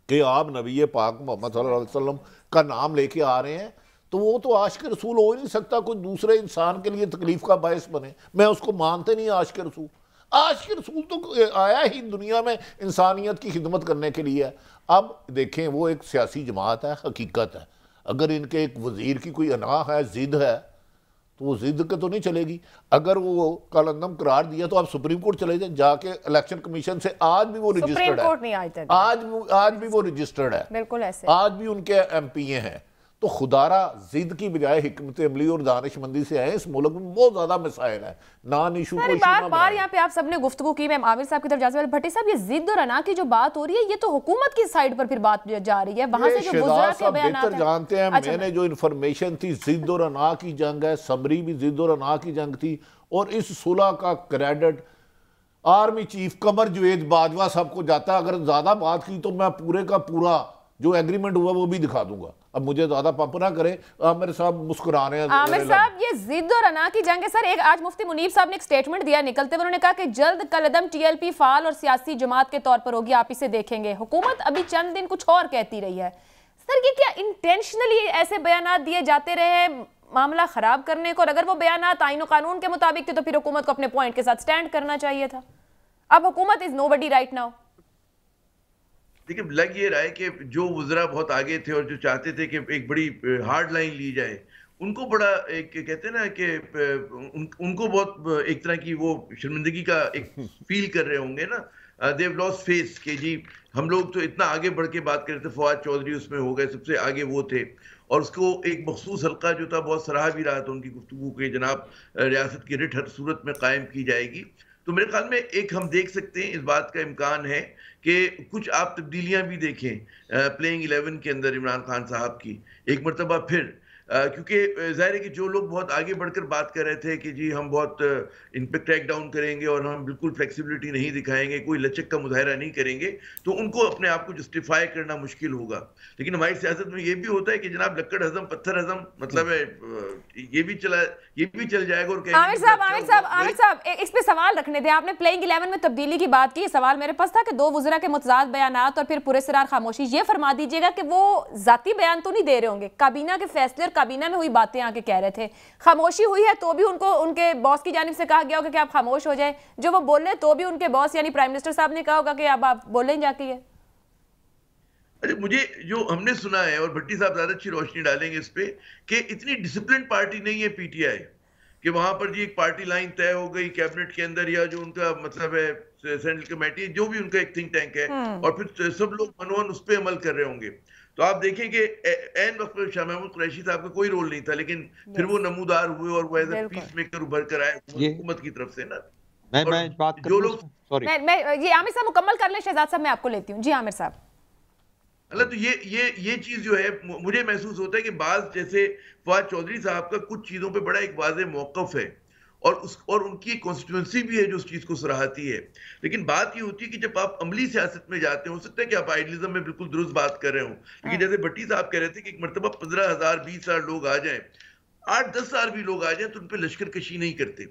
कि आप नबी पाक मोहम्मद सल्लल्लाहु अलैहि वसल्लम का नाम लेके आ रहे हैं, तो वो तो आशिक रसूल हो ही नहीं सकता कोई दूसरे इंसान के लिए तकलीफ का बायस बने। मैं उसको मानते नहीं आशिक रसूल। आशिक रसूल तो आया ही दुनिया में इंसानियत की खिदमत करने के लिए है। अब देखें, वो एक सियासी जमात है, हकीकत है। अगर इनके एक वजीर की कोई अना है, जिद है, तो वो जिद के तो नहीं चलेगी। अगर वो कलंदम करार दिया तो आप सुप्रीम कोर्ट चले जाए, जाके इलेक्शन कमीशन से, आज भी वो रजिस्टर्ड है, आज भी वो रजिस्टर्ड है, बिल्कुल ऐसे, आज भी उनके एमपीए हैं। तो खुदारा जिद की बजाय हिकमत अमली और दानिशमंदी से आए। इस मुल्क में बहुत ज्यादा मसाइल है, नॉन इशू को बार यहाँ पे आप सबने गुफ्तगू की। मैं आमिर साहब की तरफ जा, भट्टी साहब, ये जिद और अना की जो बात हो रही है, ये तो हुकूमत की साइड पर फिर बात जा रही है, वहां से जो गुजरा के बयानात बेहतर जानते हैं। अच्छा, मैंने जो इन्फॉर्मेशन थी, जिद और अना की जंग है, सबरी भी जिद और अना की जंग थी, और इस सुलह का क्रेडिट आर्मी चीफ कमर जवेद बाजवा साहब को जाता है। अगर ज्यादा बात की तो मैं पूरे का पूरा जो एग्रीमेंट हुआ वो भी दिखा दूंगा। अब मुझे ज्यादा पंप ना करे। आमिर साहब मुस्कुरा रहे हैं। आमिर साहब, ये जिद और अना की जंग है सर। एक आज मुफ्ती मुनीब साहब ने एक स्टेटमेंट दिया निकलते हुए, उन्होंने कहा कि जल्द कलदम टीएलपी फाल और सियासी जमात के तौर पर होगी, आप इसे देखेंगे। हुकूमत अभी चंद दिन कुछ और कहती रही है। सर, ये क्या इंटेंशनली ऐसे बयानात दिए जाते रहे मामला खराब करने को? और अगर वो बयानात आईन और कानून के मुताबिक थे तो फिर हुकूमत को अपने पॉइंट के साथ स्टैंड करना चाहिए था। अब हुकूमत इज नोबडी राइट नाउ। देखिए, लग ये रहा है कि जो वज़रा बहुत आगे थे और जो चाहते थे कि एक बड़ी हार्ड लाइन ली जाए, उनको बड़ा एक कहते हैं ना कि उनको बहुत एक तरह की वो शर्मिंदगी का एक फील कर रहे होंगे ना। दे हैव लॉस्ट फेस कि जी हम लोग तो इतना आगे बढ़ के बात कर रहे थे, फवाद चौधरी उसमें हो गए, सबसे आगे वो थे, और उसको एक मखसूस हल्का जो था बहुत सराहा भी रहा था उनकी गुफ्तगू के, जनाब रियासत की रिट हर सूरत में कायम की जाएगी। तो मेरे ख्याल में एक हम देख सकते हैं, इस बात का इम्कान है कि कुछ आप तब्दीलियां भी देखें प्लेइंग 11 के अंदर इमरान खान साहब की एक मरतबा फिर, क्योंकि जाहिर है कि जो लोग बहुत आगे बढ़कर बात कर रहे थे कि जी हम बहुत इन पे क्रैक डाउन करेंगे और हम बिल्कुल फ्लेक्सिबिलिटी नहीं दिखाएंगे, कोई लचक का मुजाहरा नहीं करेंगे, तो उनको अपने आप को जस्टिफाई करना मुश्किल होगा। लेकिन हमारी सियासत में ये भी होता है कि जनाब लक्कड़ हजम पत्थर हजम, मतलब है ये भी चल जाएगा। और आमिर साहब इस पे सवाल रखने थे। आपने प्लेइंग 11 में तब्दीली की बात की, सवाल मेरे पास था कि दो वज़रा के मुतज़ाद बयानात और फिर पुरस्रार खामोशी। ये फरमा दीजिएगा कि वो जाती बयान तो नहीं दे रहे होंगे, काबीना के फैसले और काबीना में हुई बातें आके कह रहे थे। खामोशी हुई है तो भी उनको उनके बॉस की जानिब से कहा गया होगा कि आप खामोश हो जाएं, जो वो बोले तो भी उनके बॉस यानी प्राइम मिनिस्टर साहब ने कहा होगा कि अब आप बोलें जाके। अरे मुझे जो हमने सुना है, और भट्टी साहब ज्यादा अच्छी रोशनी डालेंगे इस पे, कि इतनी डिसिप्लिन पार्टी नहीं है पीटीआई कि वहां पर जी एक पार्टी लाइन तय हो गई कैबिनेट के अंदर, या जो उनका मतलब है सेंट्रल कमेटी, जो भी उनका एक थिंक टैंक है, और फिर सब लोग मनोन उस पर अमल कर रहे होंगे। तो आप देखें कि एन वक्त पर शाह महमूद कुरैशी साहब का कोई रोल नहीं था, लेकिन फिर वो नमूदार हुए और वो एज ए पीस मेकर उभर कर आए हुकूमत की तरफ से ना। मैं बात जो लोग ये आमिर साहब मुकम्मल कर लें, शहजाद साहब मैं आपको लेती हूँ। जी आमिर साहब। अल्लाह, तो ये चीज जो है मुझे महसूस होता है कि बाज जैसे फवाद चौधरी साहब का कुछ चीजों पे बड़ा एक वाज़ेह मौक़िफ़ है, और उनकी कॉन्स्टिट्यूंसी भी है जो उस चीज को सराहती है। लेकिन बात ये होती है कि जब आप अमली सियासत में जाते हो सकता है कि आप आइडियलिज्म में बिल्कुल दुरुस्त बात कर रहे हो, लेकिन जैसे भट्टी साहब कह रहे थे कि एक मरतबा 15,000 20,000 लोग आ जाएं, 8-10 हज़ार भी लोग आ जाए तो उन पर लश्कर कशी नहीं करते।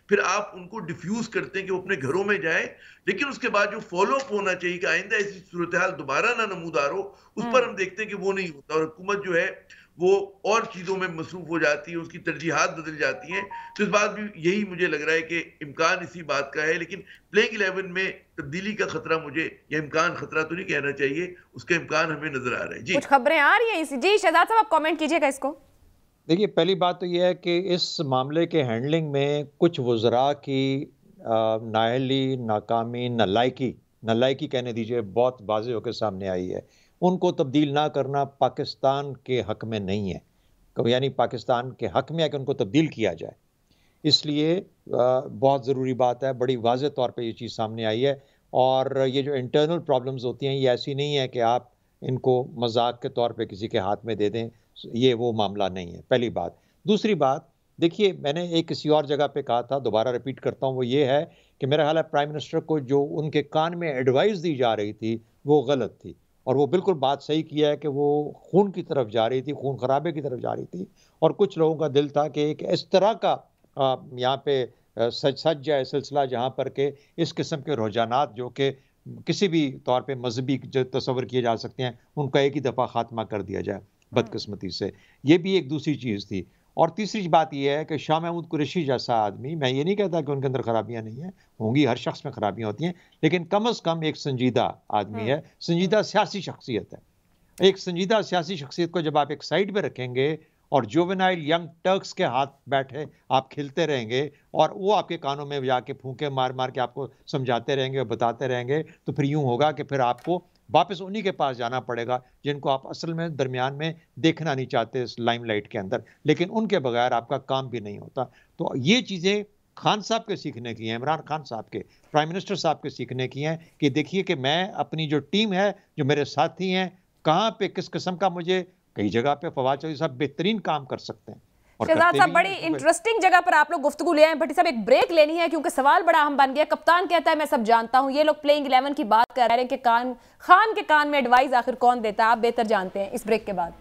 फिर आप उनको डिफ्यूज करते हैं कि वो अपने घरों में जाए, लेकिन उसके बाद जो फॉलो अप होना चाहिए कि आइंदा ऐसी सूरत हाल दोबारा ना नमूदार हो, उस पर हम देखते हैं कि वो नहीं होता और हुकूमत जो है वो और चीज़ों में मसरूफ हो जाती है, उसकी तरजीहात बदल जाती हैं। तो इस बात भी यही मुझे लग रहा है कि इम्कान इसी बात का है, लेकिन प्लेइंग 11 में तब्दीली का खतरा मुझे, या इम्कान खतरा तो नहीं कहना चाहिए, उसका इम्कान हमें नजर आ रहा है। जी कुछ खबरें आ रही हैं इसी। जी शहजाद साहब, आप कमेंट कीजिएगा इसको। देखिए, पहली बात तो यह है कि इस मामले के हैंडलिंग में कुछ वज़रा की नाअहली, नाकामी, नालायकी कहने दीजिए, बहुत वाज़ेह होकर सामने आई है। उनको तब्दील ना करना पाकिस्तान के हक़ में नहीं है, यानी पाकिस्तान के हक़ में है कि उनको तब्दील किया जाए। इसलिए बहुत ज़रूरी बात है, बड़ी वाज़ेह तौर पे ये चीज़ सामने आई है। और ये जो इंटरनल प्रॉब्लम्स होती हैं, ये ऐसी नहीं है कि आप इनको मजाक के तौर पे किसी के हाथ में दे दें, ये वो मामला नहीं है, पहली बात। दूसरी बात, देखिए, मैंने एक किसी और जगह पे कहा था, दोबारा रिपीट करता हूँ, वो ये है कि मेरा ख्याल है प्राइम मिनिस्टर को जो उनके कान में एडवाइस दी जा रही थी वो गलत थी, और वो बिल्कुल बात सही किया है कि वो खून की तरफ जा रही थी, खून खराबे की तरफ जा रही थी। और कुछ लोगों का दिल था कि एक इस तरह का यहाँ पे सच जाए सिलसिला जहाँ पर के इस किस्म के रुझानात जो कि किसी भी तौर पे मजहबी जो तस्वर किए जा सकते हैं, उनका एक ही दफ़ा खात्मा कर दिया जाए बदकिस्मती से। ये भी एक दूसरी चीज़ थी। और तीसरी बात यह है कि शाह महमूद कुरैशी जैसा आदमी, मैं ये नहीं कहता कि उनके अंदर खराबियां नहीं हैं, होंगी, हर शख्स में खराबियां होती हैं, लेकिन कम अज़ कम एक संजीदा आदमी है, संजीदा सियासी शख्सियत है। एक संजीदा सियासी शख्सियत को जब आप एक साइड पे रखेंगे और जुवेनाइल यंग टर्क्स के हाथ बैठे आप खिलते रहेंगे और वो आपके कानों में जाके फूंके मार मार के आपको समझाते रहेंगे और बताते रहेंगे, तो फिर यूं होगा कि फिर आपको वापस उन्हीं के पास जाना पड़ेगा जिनको आप असल में दरमियान में देखना नहीं चाहते इस लाइमलाइट के अंदर, लेकिन उनके बगैर आपका काम भी नहीं होता। तो ये चीज़ें खान साहब के सीखने की हैं, इमरान खान साहब के, प्राइम मिनिस्टर साहब के सीखने की हैं कि देखिए कि मैं अपनी जो टीम है, जो मेरे साथी हैं, कहाँ पे किस किस्म का, मुझे कई जगह पे फवाद चौधरी साहब बेहतरीन काम कर सकते हैं। शहजाद साहब, बड़ी इंटरेस्टिंग जगह पर आप लोग गुफ्तगू ले आए। भट्टी साहब, एक ब्रेक लेनी है क्योंकि सवाल बड़ा अहम बन गया। कप्तान कहता है मैं सब जानता हूं, ये लोग प्लेइंग 11 की बात कर रहे हैं कि खान के कान में एडवाइस आखिर कौन देता है, आप बेहतर जानते हैं। इस ब्रेक के बाद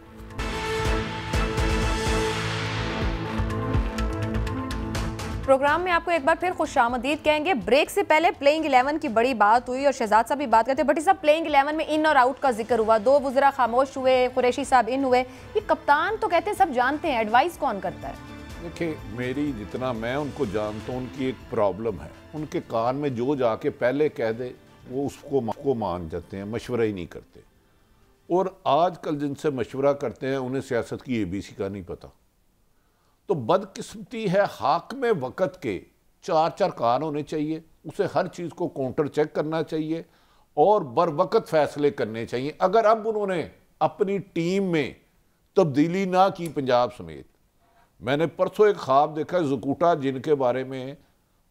प्रोग्राम में आपको एक बार फिर खुशामदीद कहेंगे। ब्रेक से पहले प्लेइंग 11 की बड़ी बात हुई और शहजाद साहब भी बात करते हैं। भट्टी साहब, प्लेइंग 11 में इन और आउट का जिक्र हुआ, 2 वज़रा खामोश हुए, कुरैशी साहब इन हुए, ये कप्तान तो कहते हैं सब जानते हैं, एडवाइस कौन करता है? देखिए, मेरी जितना मैं उनको जानता हूँ, उनकी एक प्रॉब्लम है, उनके कान में जो जाके पहले कह दे वो उसको मान जाते हैं, मशवरा ही नहीं करते। और आजकल जिनसे मशवरा करते हैं उन्हें सियासत की ABC का नहीं पता। तो बदकिस्मती है, हाकिम वक़्त के 4 कान होने चाहिए, उसे हर चीज़ को काउंटर चेक करना चाहिए और बर वक़्त फैसले करने चाहिए। अगर अब उन्होंने अपनी टीम में तब्दीली ना की पंजाब समेत, मैंने परसों एक ख्वाब देखा, ज़कूटा जिनके बारे में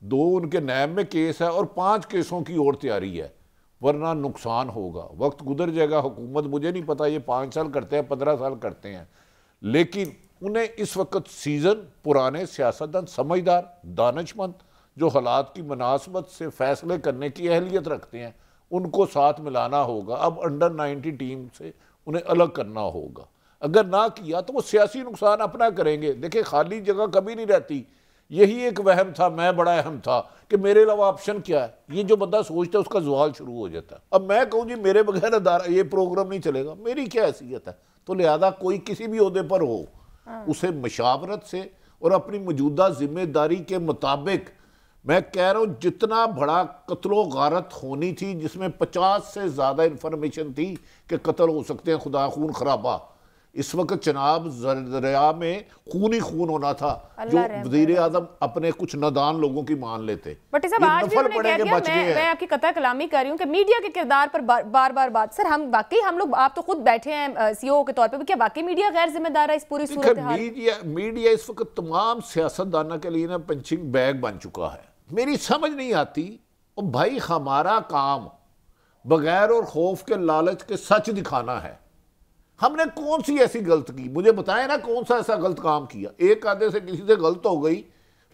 2 उनके नैब में केस है और 5 केसों की और तैयारी है, वरना नुकसान होगा। वक्त गुजर जाएगा, हुकूमत मुझे नहीं पता ये 5 साल करते हैं 15 साल करते हैं, लेकिन उन्हें इस वक्त सीज़न पुराने सियासतदान, समझदार, दानिशमंद, जो हालात की मुनासबत से फैसले करने की अहलियत रखते हैं, उनको साथ मिलाना होगा। अब अंडर 90 टीम से उन्हें अलग करना होगा। अगर ना किया तो वो सियासी नुकसान अपना करेंगे। देखिए, खाली जगह कभी नहीं रहती। यही एक वहम था, मैं बड़ा अहम था कि मेरे अलावा ऑप्शन क्या है, ये जो बंदा सोचता है उसका जवाल शुरू हो जाता है। अब मैं कहूँ जी मेरे बगैर अदारा ये प्रोग्राम नहीं चलेगा, मेरी क्या हैसियत है? तो लिहाजा कोई किसी भी ओहदे पर हो, उसे मशावरत से और अपनी मौजूदा जिम्मेदारी के मुताबिक, मैं कह रहा हूँ जितना बड़ा कत्लो गारत होनी थी, जिसमें 50 से ज़्यादा इंफॉर्मेशन थी कि कत्ल हो सकते हैं, खुदा खून खराबा, इस वक्त चनाब दरिया में खून ही खून होना था, जो वज़ीर आज़म अपने कुछ नादान लोगों की मान लेते। बट साहब, आज भी उन्होंने कह दिया, मैं आपकी कतई कलामी कर रही हूँ कि मीडिया के किरदार पर बार बार बात। सर, हम वाकई, हम लोग, आप तो खुद बैठे हैं CEO के तौर पे, क्या वाकई मीडिया गैर जिम्मेदार है इस पूरी सूरत हाल? मीडिया इस वक्त तमाम सियासतदानों के लिए ना पंचिंग बैग बन चुका है। मेरी समझ नहीं आती, और भाई हमारा काम बगैर और खौफ के लालच के सच दिखाना है। हमने कौन सी ऐसी गलत की, मुझे बताएं ना, कौन सा ऐसा गलत काम किया? एक आधे से किसी से गलत हो गई,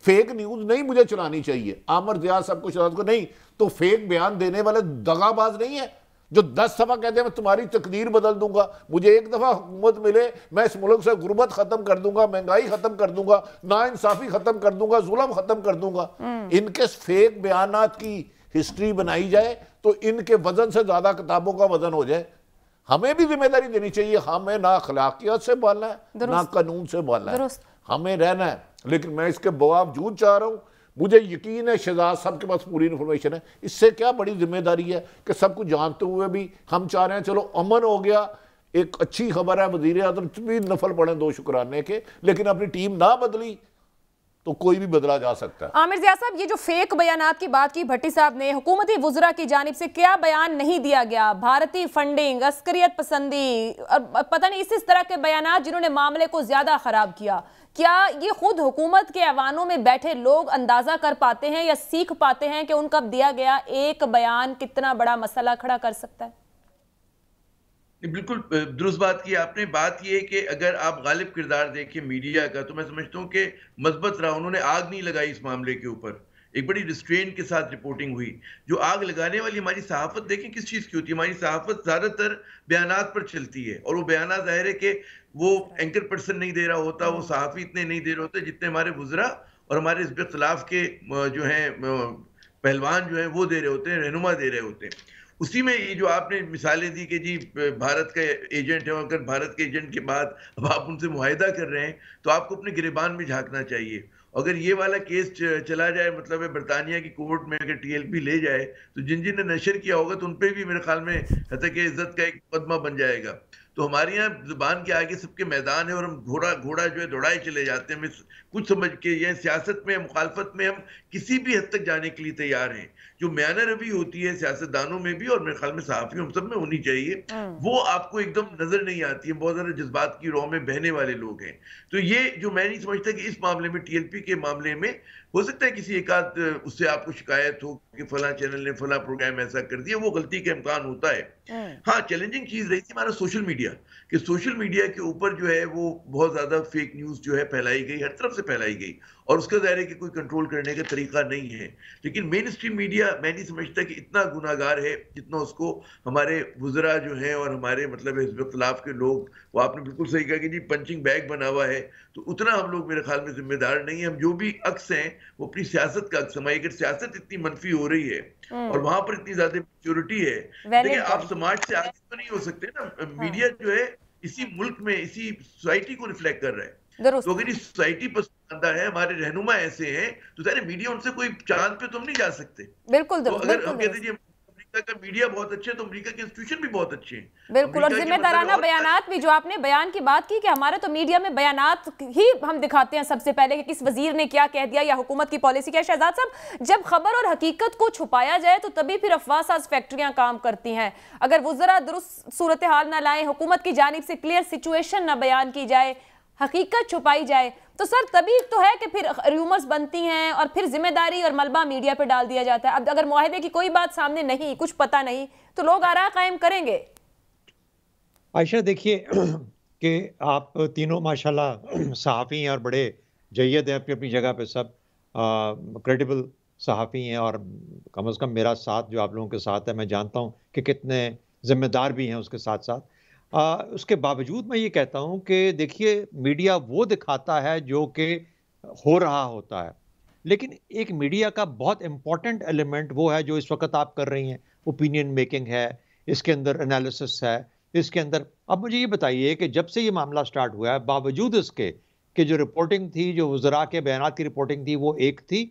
फेक न्यूज़ नहीं मुझे चलानी चाहिए। आमर जिया सब कुछ को नहीं, तो फेक बयान देने वाले दगाबाज नहीं है, जो 10 दफा कहते हैं मैं तुम्हारी तकदीर बदल दूंगा, मुझे एक दफा हुकूमत मिले मैं इस मुल्क से गुर्बत खत्म कर दूंगा, महंगाई खत्म कर दूंगा, नाइंसाफी खत्म कर दूंगा, जुल्म खत्म कर दूंगा। इनके फेक बयानात की हिस्ट्री बनाई जाए तो इनके वजन से ज्यादा किताबों का वजन हो जाए। हमें भी जिम्मेदारी देनी चाहिए, हमें ना अखलाकियत से बालना है ना कानून से बालना है, हमें रहना है। लेकिन मैं इसके बावजूद चाह रहा हूं, मुझे यकीन है शहजाद साहब के पास पूरी इन्फॉर्मेशन है, इससे क्या बड़ी जिम्मेदारी है कि सब कुछ जानते हुए भी हम चाह रहे हैं चलो अमन हो गया, एक अच्छी खबर है, वजीर आजम भी नफल पड़े 2 शुक्राने के, लेकिन अपनी टीम ना बदली तो कोई भी बदला जा सकता है। आमिर ज़िया साहब, ये जो फेक बयानात की बात की भट्टी साहब ने, हुकूमती वुज़रा की जानिब से क्या बयान नहीं दिया गया, भारतीय फंडिंग, अस्करियत पसंदी और पता नहीं इस तरह के बयानात जिन्होंने मामले को ज्यादा खराब किया, क्या ये खुद हुकूमत के ऐवानों में बैठे लोग अंदाजा कर पाते हैं या सीख पाते हैं कि उनका दिया गया एक बयान कितना बड़ा मसला खड़ा कर सकता है? बिल्कुल दुरुस्त बात की आपने। बात यह है कि अगर आप गालिब किरदार देखें मीडिया का, तो मैं समझता हूँ कि मजबूत रहा, उन्होंने आग नहीं लगाई इस मामले के ऊपर, एक बड़ी रिस्ट्रेन के साथ रिपोर्टिंग हुई। जो आग लगाने वाली हमारी सहाफत देखें किस चीज़ की होती है, हमारी सहाफत ज़्यादातर बयानात पर चलती है, और वो बयानात ज़ाहिर है कि वो एंकर पर्सन नहीं दे रहा होता, वो सहाफ़ी इतने नहीं दे रहे होते जितने हमारे वुज़रा और हमारे इस खिलाफ के जो हैं पहलवान जो हैं वो दे रहे होते हैं, रहनुमा दे रहे होते हैं। उसी में ये जो आपने मिसालें दी कि जी भारत का एजेंट है, अगर भारत के एजेंट के बाद अब आप उनसे मुआहिदा कर रहे हैं तो आपको अपने गिरबान में झांकना चाहिए। अगर ये वाला केस चला जाए, मतलब है बरतानिया की कोर्ट में अगर TLP ले जाए, तो जिन जिन ने नशर किया होगा तो उन पर भी मेरे ख्याल में हत्या के इज्जत का एक मुकदमा बन जाएगा। तो हमारे यहाँ जुबान के आगे सबके मैदान है और हम घोड़ा जो है दौड़ाए चले जाते हैं। कुछ समझ के ये सियासत में मुखालफत में हम किसी भी हद तक जाने के लिए तैयार हैं। जो म्याना रवि होती है सियासतदानों में भी और मेरे ख्याल में सहाफियों हम सब में होनी चाहिए, वो आपको एकदम नजर नहीं आती है। बहुत ज़्यादा जज्बात की रौ में बहने वाले लोग हैं। तो ये जो मैं नहीं समझता कि इस मामले में TLP के मामले में हो सकता है किसी एक आध उससे आपको शिकायत हो कि फला चैनल ने फला प्रोग्राम ऐसा कर दिया, वो गलती का इम्कान होता है। हाँ, चैलेंजिंग चीज रही थी हमारा सोशल मीडिया, कि सोशल मीडिया के ऊपर जो है वो बहुत ज्यादा फेक न्यूज जो है फैलाई गई, हर तरफ से फैलाई गई, और उसका ज़ाहिर है कि कोई कंट्रोल करने का तरीका नहीं है। लेकिन मेन स्ट्रीम मीडिया मैं नहीं समझता कि इतना गुनाहगार है जितना उसको हमारे वुज़रा जो हैं और हमारे मतलब हिज़्ब इख्तिलाफ के लोग, वो आपने बिल्कुल सही कहा कि जी पंचिंग बैग बना हुआ है, तो उतना हम लोग मेरे ख्याल में जिम्मेदार नहीं है। हम जो भी अक्स हैं वो अपनी सियासत का अक्स, हमारी अगर सियासत इतनी मनफी हो रही है और वहां पर इतनी ज्यादा मेच्योरिटी है, देखिए आप समाज से आगे तो नहीं हो सकते ना। मीडिया जो है इसी मुल्क में इसी सोसाइटी को रिफ्लेक्ट कर रहा है, तो अगर इस सोसाइटी पसंद है, हमारे रहनुमा ऐसे हैं, तो सारे मीडिया उनसे कोई चांद पे तुम नहीं जा सकते। बिल्कुल तो अगर हम कहते हैं अमेरिका का मीडिया बहुत अच्छे है, तो अमेरिका के इंस्टीट्यूशन भी बहुत अच्छे हैं। बिल्कुल, और जिम्मेदाराना बयानात भी, जो आपने बयान की बात की कि हमारे तो मीडिया में बयानात ही हम दिखाते हैं सबसे पहले कि किस वजीर ने क्या कह दिया या हुकूमत की पॉलिसी क्या। शहजाद साहब, जब खबर और हकीकत को छुपाया जाए तो तभी फिर अफवाह साज फैक्ट्रियां काम करती हैं। अगर वुज़रा दुरुस्त सूरत हाल ना लाएं, हुकूमत की जानिब से क्लियर सिचुएशन ना बयान की जाए, हकीकत छुपाई जाए, तो सर तभी तो है कि फिर रूमर्स बनती हैं और फिर जिम्मेदारी और मलबा मीडिया पे डाल दिया जाता है। अब अगर मुआहिदे की कोई बात सामने नहीं, कुछ पता नहीं, तो लोग आरा कायम करेंगे। आयशा, देखिए कि आप तीनों माशाल्लाह सहाफ़ी हैं और बड़े जय्यद हैं अपनी अपनी जगह पे, सब क्रेडिबल सहाफ़ी हैं, और कम से कम मेरा साथ जो आप लोगों के साथ है, मैं जानता हूँ कि कितने जिम्मेदार भी हैं उसके साथ साथ। उसके बावजूद मैं ये कहता हूँ कि देखिए, मीडिया वो दिखाता है जो कि हो रहा होता है, लेकिन एक मीडिया का बहुत इंपॉर्टेंट एलिमेंट वो है जो इस वक्त आप कर रही हैं, ओपिनियन मेकिंग है, इसके अंदर एनालिसिस है, इसके अंदर। अब मुझे ये बताइए कि जब से ये मामला स्टार्ट हुआ है, बावजूद इसके कि जो रिपोर्टिंग थी, जो वज़रा के बयानात की रिपोर्टिंग थी, वो एक थी,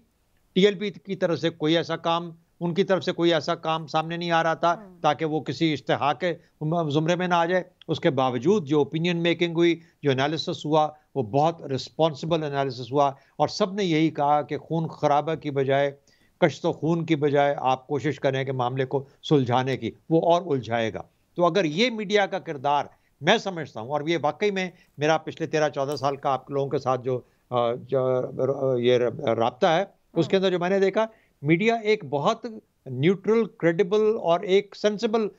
TLP की तरफ से कोई ऐसा काम, उनकी तरफ से कोई ऐसा काम सामने नहीं आ रहा था ताकि वो किसी इश्तिहा के जुमरे में ना आ जाए। उसके बावजूद जो ओपिनियन मेकिंग हुई, जो एनालिसिस हुआ, वो बहुत रिस्पॉन्सिबल एनालिसिस हुआ, और सब ने यही कहा कि खून खराबा की बजाय, कश्त खून की बजाय आप कोशिश करें कि मामले को सुलझाने की, वो और उलझाएगा। तो अगर ये मीडिया का किरदार, मैं समझता हूँ, और ये वाकई में मेरा पिछले 13-14 साल का आप लोगों के साथ जो ये राब्ता है, उसके अंदर जो मैंने देखा, मीडिया एक बहुत न्यूट्रल, क्रेडिबल और एक सेंसिबल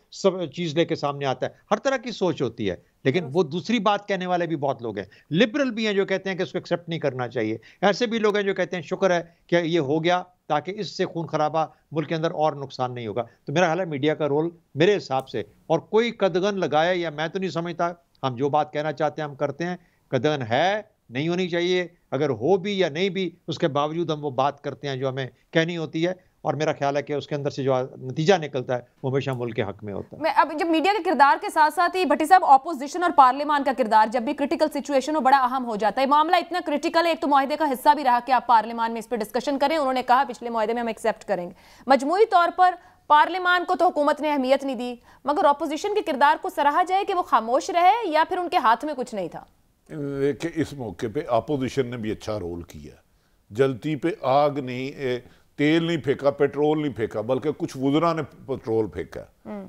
चीज लेके सामने आता है। हर तरह की सोच होती है, लेकिन वो दूसरी बात कहने वाले भी बहुत लोग हैं, लिबरल भी हैं जो कहते हैं कि इसको एक्सेप्ट नहीं करना चाहिए, ऐसे भी लोग हैं जो कहते हैं शुक्र है कि ये हो गया ताकि इससे खून खराबा मुल्क के अंदर और नुकसान नहीं होगा। तो मेरा ख्याल है मीडिया का रोल मेरे हिसाब से, और कोई कदगन लगाए या मैं तो नहीं समझता, हम जो बात कहना चाहते हैं हम करते हैं, कदगन है नहीं होनी चाहिए, अगर हो भी या नहीं भी उसके बावजूद हम वो बात करते हैं जो हमें कहनी होती है, और मेरा ख्याल है कि उसके अंदर से जो नतीजा निकलता है वो हमेशा मुल्क के हक में होता है। मैं अब जब मीडिया के किरदार के साथ साथ ही भट्टी साहब ऑपोजिशन और पार्लियामान का किरदार जब भी क्रिटिकल सिचुएशन हो बड़ा अहम हो जाता है। मामला इतना क्रिटिकल है, एक तो मुआहदे का हिस्सा भी रहा कि आप पार्लियामान में इस पर डिस्कशन करें, उन्होंने कहा पिछले मुआहदे में हम एक्सेप्ट करेंगे। मजमूई तौर पर पार्लियामान को तो हुकूमत ने अहमियत नहीं दी, मगर ऑपोजिशन के किरदार को सराहा जाए कि वो खामोश रहे या फिर उनके हाथ में कुछ नहीं था? देखिए, इस मौके पे अपोजिशन ने भी अच्छा रोल किया। जलती पे आग नहीं, तेल नहीं फेंका, पेट्रोल नहीं फेंका, बल्कि कुछ वुज़रा ने पेट्रोल फेंका।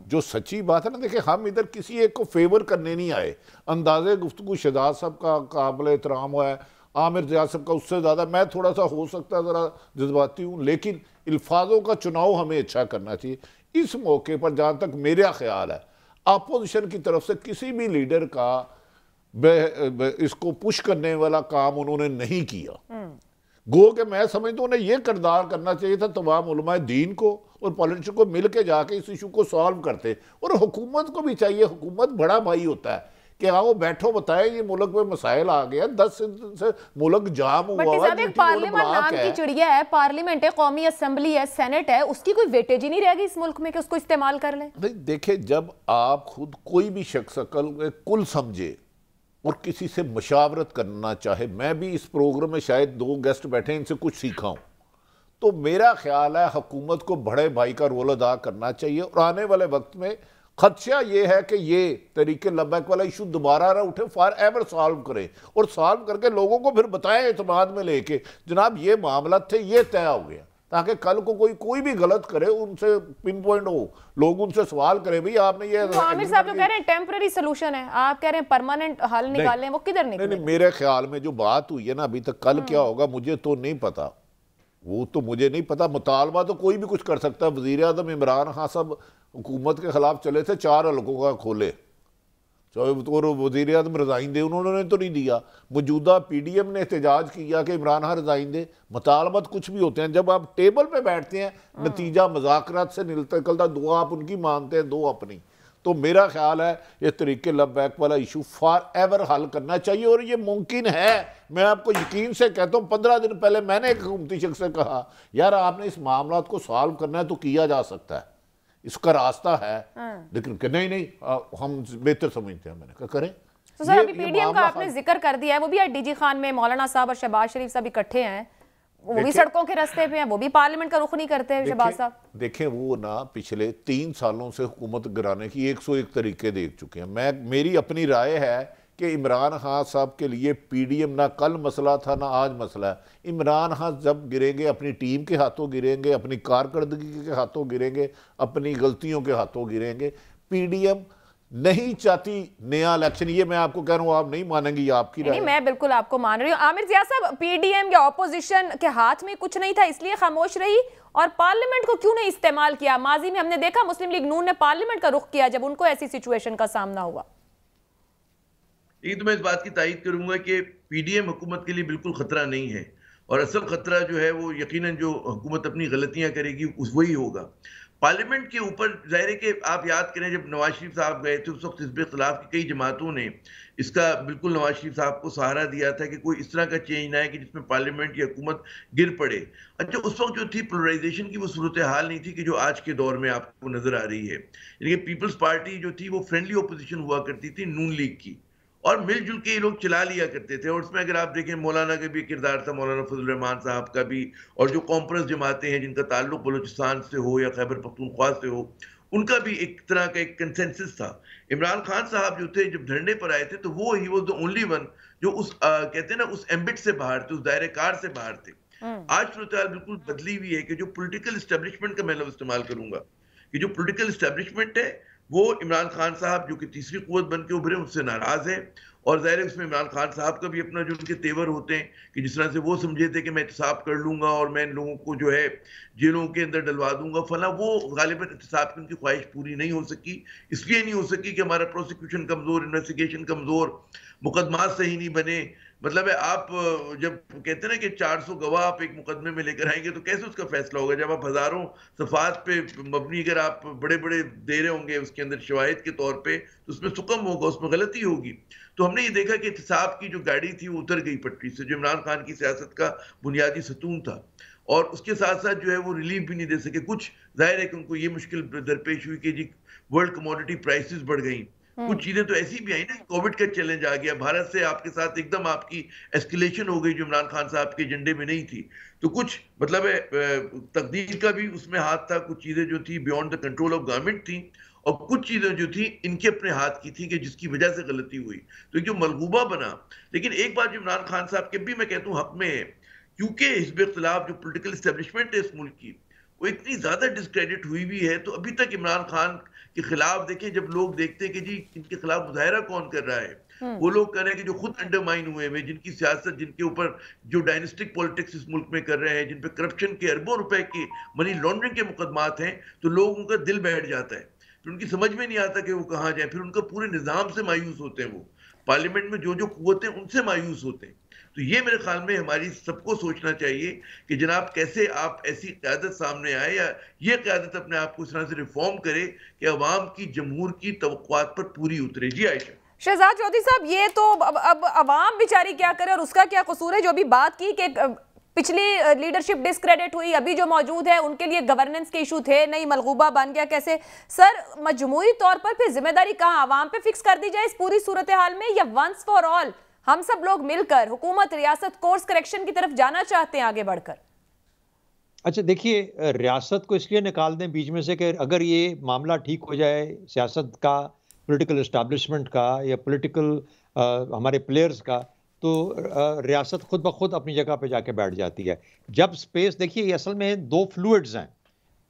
जो सच्ची बात है ना, देखिए हम इधर किसी एक को फेवर करने नहीं आए। अंदाजे गुफ्तगू शहजाद साहब का काबिल एहतराम हुआ है, आमिर रियाज साहब का उससे ज़्यादा, मैं थोड़ा सा हो सकता है ज़रा जज्बाती हूँ, लेकिन अल्फाजों का चुनाव हमें अच्छा करना चाहिए। इस मौके पर जहाँ तक मेरा ख्याल है, अपोजिशन की तरफ से किसी भी लीडर का इसको पुश करने वाला काम उन्होंने नहीं किया। गो के मैं समझता हूँ उन्हें यह किरदार करना चाहिए था, तमाम उलमाए दीन को और पॉलिटिशियन को मिल के जाके इस इशू को सॉल्व करते। और हुकूमत को भी चाहिए, हुकूमत बड़ा भाई होता है कि आओ बैठो बताए ये मुल्क में मसाइल आ गया, 10 दिन से मुल्क जाम हुआ है। पार्लियामेंट नाम की चिड़िया है, पार्लियामेंट है, कौमी असेंबली है, सेनेट है, उसकी कोई वेटेज ही नहीं रहेगी इस मुल्क में कि उसको इस्तेमाल कर लें। देखिए, जब आप खुद कोई भी शख्स अकल कुल समझे और किसी से मशावरत करना चाहे, मैं भी इस प्रोग्राम में शायद 2 गेस्ट बैठे इनसे कुछ सीखा हूँ, तो मेरा ख्याल है हुकूमत को बड़े भाई का रोल अदा करना चाहिए। और आने वाले वक्त में खदशा ये है कि ये तरीके लब्बैक वाला इशू दोबारा ना उठे, फॉर एवर सॉल्व करें और सॉल्व करके लोगों को फिर बताएं एतमाद में लेके, जनाब ये मामला थे, ये तय हो गया, ताकि कल को कोई भी गलत करे उनसे पिन पॉइंट हो, लोग उनसे सवाल करें भाई आपने ये। आमिर साहब तो कह रहे हैं टेम्पररी सॉल्यूशन है, आप कह रहे हैं परमानेंट हल निकालें, वो किधर निकले? नहीं, मेरे ख्याल में जो बात हुई है ना अभी तक, कल क्या होगा मुझे तो नहीं पता, वो तो मुझे नहीं पता। मुतालबा तो कोई भी कुछ कर सकता है। वज़ीर आज़म इमरान खान साहब हुकूमत के खिलाफ चले थे, 4 हलकों का खोले, और वज़ीर आज़म रिज़ाइन दे, उन्होंने तो नहीं दिया। मौजूदा PDM ने एहतजाज किया कि इमरान खान रिज़ाइन दे। मुतालबत कुछ भी होते हैं, जब आप टेबल पे बैठते हैं नतीजा मुज़ाकरात से निकलता, 2 आप उनकी मानते हैं, 2 अपनी। तो मेरा ख्याल है ये तरीके लब्बैक वाला इशू फॉर एवर हल करना चाहिए, और ये मुमकिन है। मैं आपको यकीन से कहता हूँ, 15 दिन पहले मैंने एक हुकूमती शख्स से कहा यार आपने इस मामला को सॉल्व करना है तो किया जा सकता है, इसका रास्ता है, लेकिन नहीं हम बेहतर समझते हैं। मैंने कहा करें। तो सर अभी PDM का आपने जिक्र कर दिया है, वो भी आज DG खान में मौलाना साहब और शहबाज शरीफ साहब इकट्ठे हैं, वो भी सड़कों के रास्ते पे हैं, वो भी पार्लियामेंट का रुख नहीं करते हैं शहबाज साहब। देखें, वो ना पिछले 3 सालों से हुकूमत गिराने की 101 तरीके देख चुके हैं। मेरी अपनी राय है कि इमरान खान साहब के लिए PDM ना कल मसला था ना आज मसला है। इमरान खान जब गिरेंगे अपनी टीम के हाथों गिरेंगे, अपनी कारकर्दगी के हाथों गिरेंगे, अपनी गलतियों के हाथों गिरेंगे। PDM नहीं चाहती नया इलेक्शन, ये मैं आपको कह रहा हूँ, आप नहीं मानेंगे, ये आपकी राय। नहीं, मैं बिल्कुल आपको मान रही हूँ। आमिर जिया साहब, PDM या ऑपोजिशन के हाथ में कुछ नहीं था इसलिए खामोश रही, और पार्लियामेंट को क्यों नहीं इस्तेमाल किया? माजी में हमने देखा मुस्लिम लीग नून ने पार्लियामेंट का रुख किया जब उनको ऐसी सिचुएशन का सामना हुआ। तो मैं इस बात की तायद करूंगा कि PDM हुकूमत के लिए बिल्कुल खतरा नहीं है, और असल खतरा जो है वो यकीनन जो हुकूमत अपनी गलतियां करेगी वही होगा। पार्लियामेंट के ऊपर जाहिर है कि आप याद करें जब नवाज शरीफ साहब गए थे उस वक्त हिज़्ब इख्तिलाफ की कई जमातों ने इसका बिल्कुल नवाज शरीफ साहब को सहारा दिया था कि कोई इस तरह का चेंज ना है कि जिसमें पार्लियामेंट की हुकूमत गिर पड़े। अच्छा, उस वक्त जो थी पोलराइजेशन की वो सूरत हाल नहीं थी कि जो आज के दौर में आपको नजर आ रही है। यानी कि पीपल्स पार्टी जो थी वो फ्रेंडली ओपोजिशन हुआ करती थी नून लीग की, और मिलजुल के ये लोग चला लिया करते थे। और उसमें अगर आप देखें मौलाना का भी किरदार था, मौलाना फजल रहमान साहब का भी, और जो कॉन्फ्रेंस जमातें हैं जिनका ताल्लुक बलूचिस्तान से हो या खैबर पख्तूनख्वा से हो, उनका भी एक तरह का एक कंसेंसस था। इमरान खान साहब जो थे जब धरने पर आए थे तो वो he was the only one जो उस कहते हैं ना उस एम्बिट से बाहर थे, उस दायरे कार से बाहर थे। आज सूरत बिल्कुल बदली हुई है कि जो पॉलिटिकल एस्टेब्लिशमेंट का मैं लफ्ज़ इस्तेमाल करूंगा कि जो पॉलिटिकल एस्टेब्लिशमेंट है वो इमरान खान साहब जो कि तीसरी कुव्वत बन के उभरे उससे नाराज है। और जाहिर है उसमें इमरान खान साहब का भी अपना जो उनके तेवर होते हैं कि जिस तरह से वो समझे थे कि मैं एहतसाब कर लूंगा और मैं इन लोगों को जो है जेलों के अंदर डलवा दूंगा फला, वो गालिबन एहतसाब की उनकी ख्वाहिश पूरी नहीं हो सकी। इसलिए नहीं हो सकी कि हमारा प्रोसिक्यूशन कमजोर, इन्वेस्टिगेशन कमजोर, मुकदमा सही नहीं बने। मतलब है आप जब कहते हैं ना कि 400 गवाह आप एक मुकदमे में लेकर आएंगे तो कैसे उसका फैसला होगा, जब आप हजारों सफात पे मबनी अगर आप बड़े बड़े दे रहे होंगे उसके अंदर शवाहिद के तौर पे, तो उसमें सुकम होगा, उसमें गलती होगी। तो हमने ये देखा कि एहतसाब की जो गाड़ी थी वो उतर गई पटरी से, जो इमरान खान की सियासत का बुनियादी सतून था, और उसके साथ साथ जो है वो रिलीफ भी नहीं दे सके। कुछ जाहिर है कि उनको ये मुश्किल दरपेश हुई कि जी वर्ल्ड कमोडिटी प्राइसेस बढ़ गई, कुछ चीजें तो ऐसी भी आई ना, कोविड का चैलेंज आ गया, भारत से आपके साथ एकदम आपकी एस्केलेशन हो गई जो इमरान खान साहब के एजेंडे में नहीं थी। तो कुछ मतलब है तकदीर का भी उसमें हाथ था, कुछ चीजें जो थी beyond the control of government थी, और कुछ चीजें जो थी इनके अपने हाथ की थी कि जिसकी वजह से गलती हुई, तो जो मलगूबा बना। लेकिन एक बात जो इमरान खान साहब के भी मैं कहता हूँ हक में है, क्योंकि हिज़्ब इख्तिलाफ जो पॉलिटिकल एस्टेब्लिशमेंट है इस मुल्क की वो इतनी ज्यादा डिस्क्रेडिट हुई भी है, तो अभी तक इमरान खान के खिलाफ देखें, जब लोग देखते हैं कि जी इनके खिलाफ मुजाहरा कौन कर रहा है, वो लोग कर रहे हैं कि जो खुद अंडरमाइन हुए हैं, जिनकी सियासत, जिनके ऊपर जो डायनेस्टिक पॉलिटिक्स इस मुल्क में कर रहे हैं, जिन पे करप्शन के अरबों रुपए की मनी लॉन्ड्रिंग के मुकदमात हैं, तो लोगों का दिल बैठ जाता है, फिर उनकी समझ में नहीं आता कि वो कहाँ जाए, फिर उनका पूरे निज़ाम से मायूस होते हैं, वो पार्लियामेंट में जो जो कुव्वतें उनसे मायूस होते हैं। तो ये मेरे ख्याल में हमारी सबको सोचना चाहिए कि जनाब कैसे आप ऐसी क़यादत सामने आए, या ये क़यादत अपने आप को इस तरह से रिफॉर्म करे कि अवाम की, जमहूर की तवक्कुआत पर पूरी उतरे। जी आयशा। शहजाद चौधरी साहब, ये तो अब अवाम बेचारी क्या करे और उसका क्या कसूर है? जो भी बात की कि पिछली लीडरशिप डिस्क्रेडिट हुई, अभी जो मौजूद है उनके लिए गवर्नेंस के इशू थे, नई मलगूबा बन गया, कैसे सर मजमूई तौर पर फिर जिम्मेदारी कहाँ अवाम पे फिक्स कर दी जाए इस पूरी सूरत हाल में, या वंस फॉर ऑल हम सब लोग मिलकर हुकूमत, रियासत कोर्स करेक्शन की तरफ जाना चाहते हैं आगे बढ़कर? अच्छा देखिए, रियासत को इसलिए निकाल दें बीच में से कि अगर ये मामला ठीक हो जाए सियासत का, पॉलिटिकल एस्टैब्लिशमेंट का या पॉलिटिकल हमारे प्लेयर्स का, तो रियासत खुद ब खुद अपनी जगह पे जाके बैठ जाती है। जब स्पेस, देखिए ये असल में दो फ्लूइड्स हैं,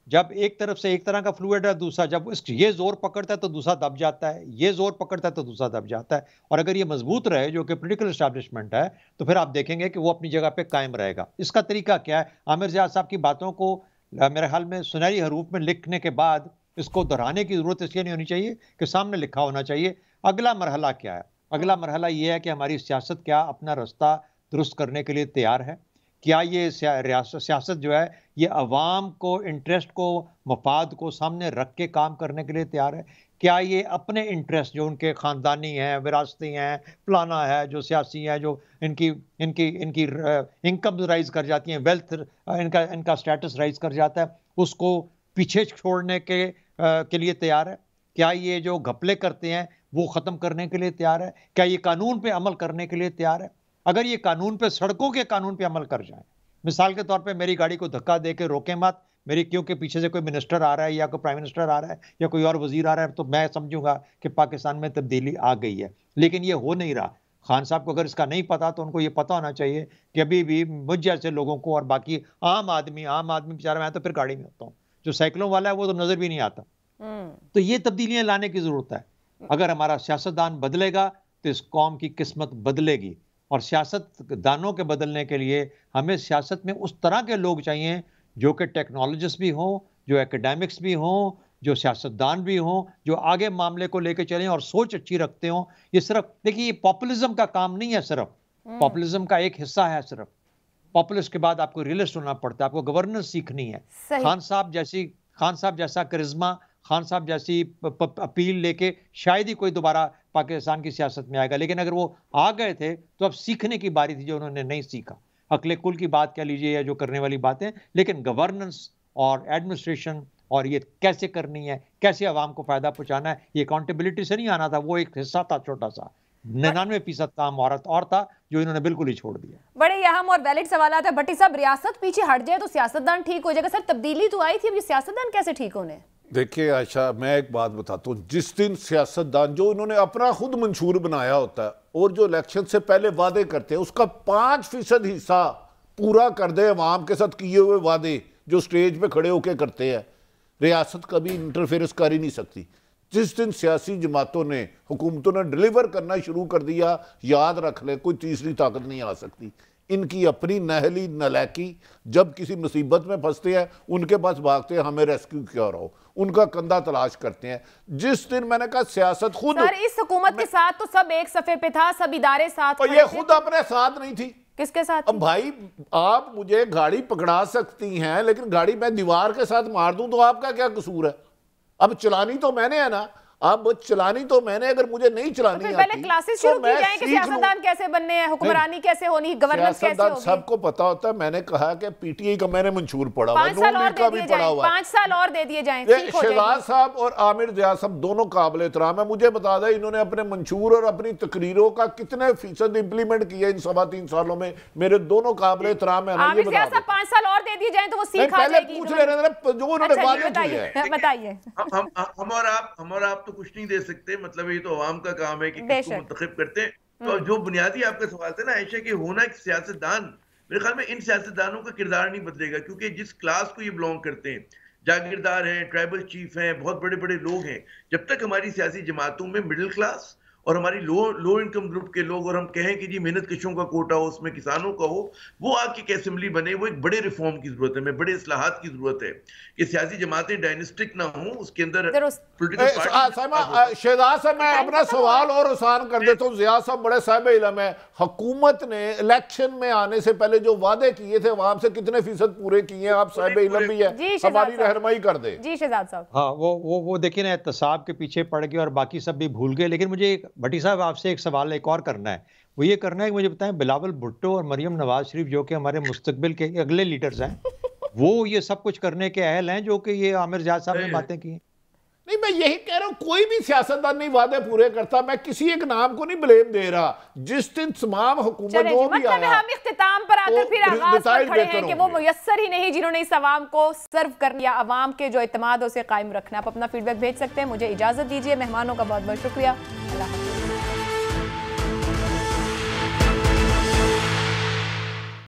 जब एक तरफ से एक तरह का फ्लूइड है, दूसरा जब ये जोर पकड़ता है तो दूसरा दब जाता है, ये जोर पकड़ता है तो दूसरा दब जाता है। और अगर ये मजबूत रहे जो कि पॉलिटिकल एस्टैब्लिशमेंट है, तो फिर आप देखेंगे कि वो अपनी जगह पे कायम रहेगा। इसका तरीका क्या है? आमिर ज़िया साहब की बातों को मेरे ख्याल में सुनहरी हरूफ में लिखने के बाद इसको दोहराने की जरूरत इसलिए नहीं होनी चाहिए कि सामने लिखा होना चाहिए अगला मरहला क्या है। अगला मरहला ये है कि हमारी सियासत क्या अपना रास्ता दुरुस्त करने के लिए तैयार है? क्या ये सियासत जो है ये अवाम को, इंटरेस्ट को, मफाद को सामने रख के काम करने के लिए तैयार है? क्या ये अपने इंटरेस्ट जो उनके ख़ानदानी हैं, विरासती हैं, फलाना है, जो सियासी हैं, जो इनकी इनकी इनकी इनकम राइज कर जाती हैं, वेल्थ इनका स्टेटस राइज कर जाता है, उसको पीछे छोड़ने के लिए तैयार है? क्या ये जो घपले करते हैं वो ख़त्म करने के लिए तैयार है? क्या ये कानून पे अमल करने के लिए तैयार है? अगर ये कानून पे, सड़कों के कानून पे अमल कर जाए, मिसाल के तौर पे मेरी गाड़ी को धक्का दे के रोके मत, मेरी क्योंकि पीछे से कोई मिनिस्टर आ रहा है या कोई प्राइम मिनिस्टर आ रहा है या कोई और वजीर आ रहा है, तो मैं समझूंगा कि पाकिस्तान में तब्दीली आ गई है। लेकिन ये हो नहीं रहा। खान साहब को अगर इसका नहीं पता तो उनको ये पता होना चाहिए कि अभी भी मुझ जैसे लोगों को और बाकी आम आदमी बेचारा, मैं तो फिर गाड़ी में होता हूँ, जो साइकिलों वाला है वो तो नजर भी नहीं आता। तो ये तब्दीलियां लाने की जरूरत है। अगर हमारा सियासतदान बदलेगा तो इस कौम की किस्मत बदलेगी। और सियासतदानों के बदलने के लिए हमें सियासत में उस तरह के लोग चाहिए जो कि टेक्नोलॉजिस्ट भी हों, जो एकेडमिक्स भी हों, जो सियासतदान भी हों, जो आगे मामले को लेकर चलें और सोच अच्छी रखते हों। ये सिर्फ देखिए, ये पॉपुलिज्म का काम नहीं है, सिर्फ पॉपुलिज्म का एक हिस्सा है। सिर्फ पॉपुलिस्ट के बाद आपको रियलिस्ट होना पड़ता है, आपको गवर्नेंस सीखनी है। खान साहब जैसा करिश्मा, खान साहब जैसी अपील लेके शायद ही कोई दोबारा पाकिस्तान की सियासत में आएगा। लेकिन अगर वो आ गए थे तो अब सीखने की बारी थी जो उन्होंने नहीं सीखा। अकले कुल की बात कह लीजिए या जो करने वाली बातें, लेकिन गवर्नेंस और एडमिनिस्ट्रेशन और ये कैसे करनी है, कैसे आवाम को फायदा पहुंचाना है, ये अकाउंटेबिलिटी से नहीं आना था। वो एक हिस्सा था छोटा सा, 99% काम और था जो इन्होंने बिल्कुल ही छोड़ दिया। बड़े अहम और वैलिड सवाल है। भट्टी साहब, रियासत पीछे हट जाए तो सियासतदान ठीक हो जाएगा। सर तब्दीली तो आई थी, अब ये सियासतदान कैसे ठीक होने? देखिए आयशा, मैं एक बात बताता हूँ, जिस दिन सियासतदान जो इन्होंने अपना खुद मंशूर बनाया होता है और जो इलेक्शन से पहले वादे करते हैं उसका 5% हिस्सा पूरा कर दे, अवाम के साथ किए हुए वादे जो स्टेज पे खड़े होकर करते हैं, रियासत कभी इंटरफेरेंस कर ही नहीं सकती। जिस दिन सियासी जमातों ने, हुकूमतों ने डिलीवर करना शुरू कर दिया, याद रख ले कोई तीसरी ताकत नहीं आ सकती। इनकी अपनी नहली नलैकी, जब किसी मुसीबत में फंसते हैं उनके पास भागते हैं हमें रेस्क्यू क्यों रहो, उनका कंधा तलाश करते हैं। जिस दिन मैंने कहा सियासत खुद, सर इस हुकूमत के साथ तो सब एक सफे पे था, सब इदारे साथ, और ये खुद अपने साथ नहीं थी। किसके साथ? अब भाई आप मुझे गाड़ी पकड़ा सकती हैं, लेकिन गाड़ी मैं दीवार के साथ मार दूं तो आपका क्या कसूर है? अब चलानी तो मैंने है ना, अब चलानी तो मैंने, अगर मुझे नहीं चलानी तो पहले क्लासेस शुरू की जाए कि सियासतदान कैसे बनने हैं, हुक्मरानी कैसे होनी, गवर्नेंस कैसे होगी। सबको पता होता है। मैंने कहा कि पीटीआई का मैंने मंशूर पढ़ा हुआ है, 5 साल और दे दिए जाएं, 5 साल और दे दिए जाएं, ठीक हो जाएगी। शहजाद साहब और आमिर जिया साहब दोनों काबिल एहतराम है। मुझे बता दें इन्होंने अपने मंशूर और अपनी तकरीरों का कितने फीसद इंप्लीमेंट किया इन 3.25 सालों में, मेरे दोनों काबिल एहतराम है। आमिर जिया साहब 5 साल और दे दिए जाएं तो वो सीख आ जाएगी। पूछ ले रहे जो उन्होंने बताइए। हम और आप तो कुछ नहीं दे सकते, मतलब ये तो अवाम का काम है कि किसको मुंतखब करते हैं। तो जो बुनियादी आपका सवाल था ना आयशा, कि होना एक सियासतदान, मेरे ख्याल में इन सियासतदानों का किरदार नहीं बदलेगा, क्योंकि जिस क्लास को ये बिलोंग करते हैं, जागीरदार हैं, ट्राइबल चीफ हैं, बहुत बड़े बड़े लोग हैं, जब तक हमारी सियासी जमातों में मिडिल क्लास और हमारी लो इनकम ग्रुप के लोग, और हम कहें कि जी मेहनत कशों का कोटा हो, उसमें किसानों का हो, वो आके एक असेंबली बने, वो एक बड़े रिफॉर्म की जरूरत है, बड़े इस्लाहात की जरूरत है कि सियासी जमातें डायनेस्टिक ना हो, उसके अंदर शहजाद साहब मैं अपना सवाल और आसान कर देता हूँ। जिया साहब बड़े साहिब इल्म है, हुकूमत ने इलेक्शन में आने से पहले जो वादे किए थे अवाम से कितने फीसद पूरे किए हैं? आप साहिब इल्म भी है, हमारी रहनुमाई कर दे। जी शहजाद साहब। हाँ वो देखिए ना, एहतसाब के पीछे पड़ गए और बाकी सब भी भूल गए। लेकिन मुझे भट्टी साहब आपसे एक सवाल एक और करना है, वो ये करना है कि मुझे बताएं बिलावल भुट्टो और मरियम नवाज शरीफ जो कि हमारे मुस्तकबिल के अगले लीडर्स हैं, वो ये सब कुछ करने के अहल हैं जो कि ये आमिर जिया साहब ने बातें की? नहीं, मैं यही कह रहा हूं, कोई भी सियासतदान नहीं वादे पूरे करता। मैं किसी एक नाम को नहीं ब्लेम दे रहा। जिस दिन तमाम हुकूमत जो भी मतलब आया, हम इख्तिताम पर आकर फिर आगाज पर खड़े हैं कि वो मुयस्सर ही नहीं जिन्होंने इस आवाम को सर्व कर लिया, आवाम के जो इत्मीनान उसे कायम रखना। आप अपना फीडबैक भेज सकते हैं। मुझे इजाजत दीजिए, मेहमानों का बहुत बहुत शुक्रिया। अल्लाह।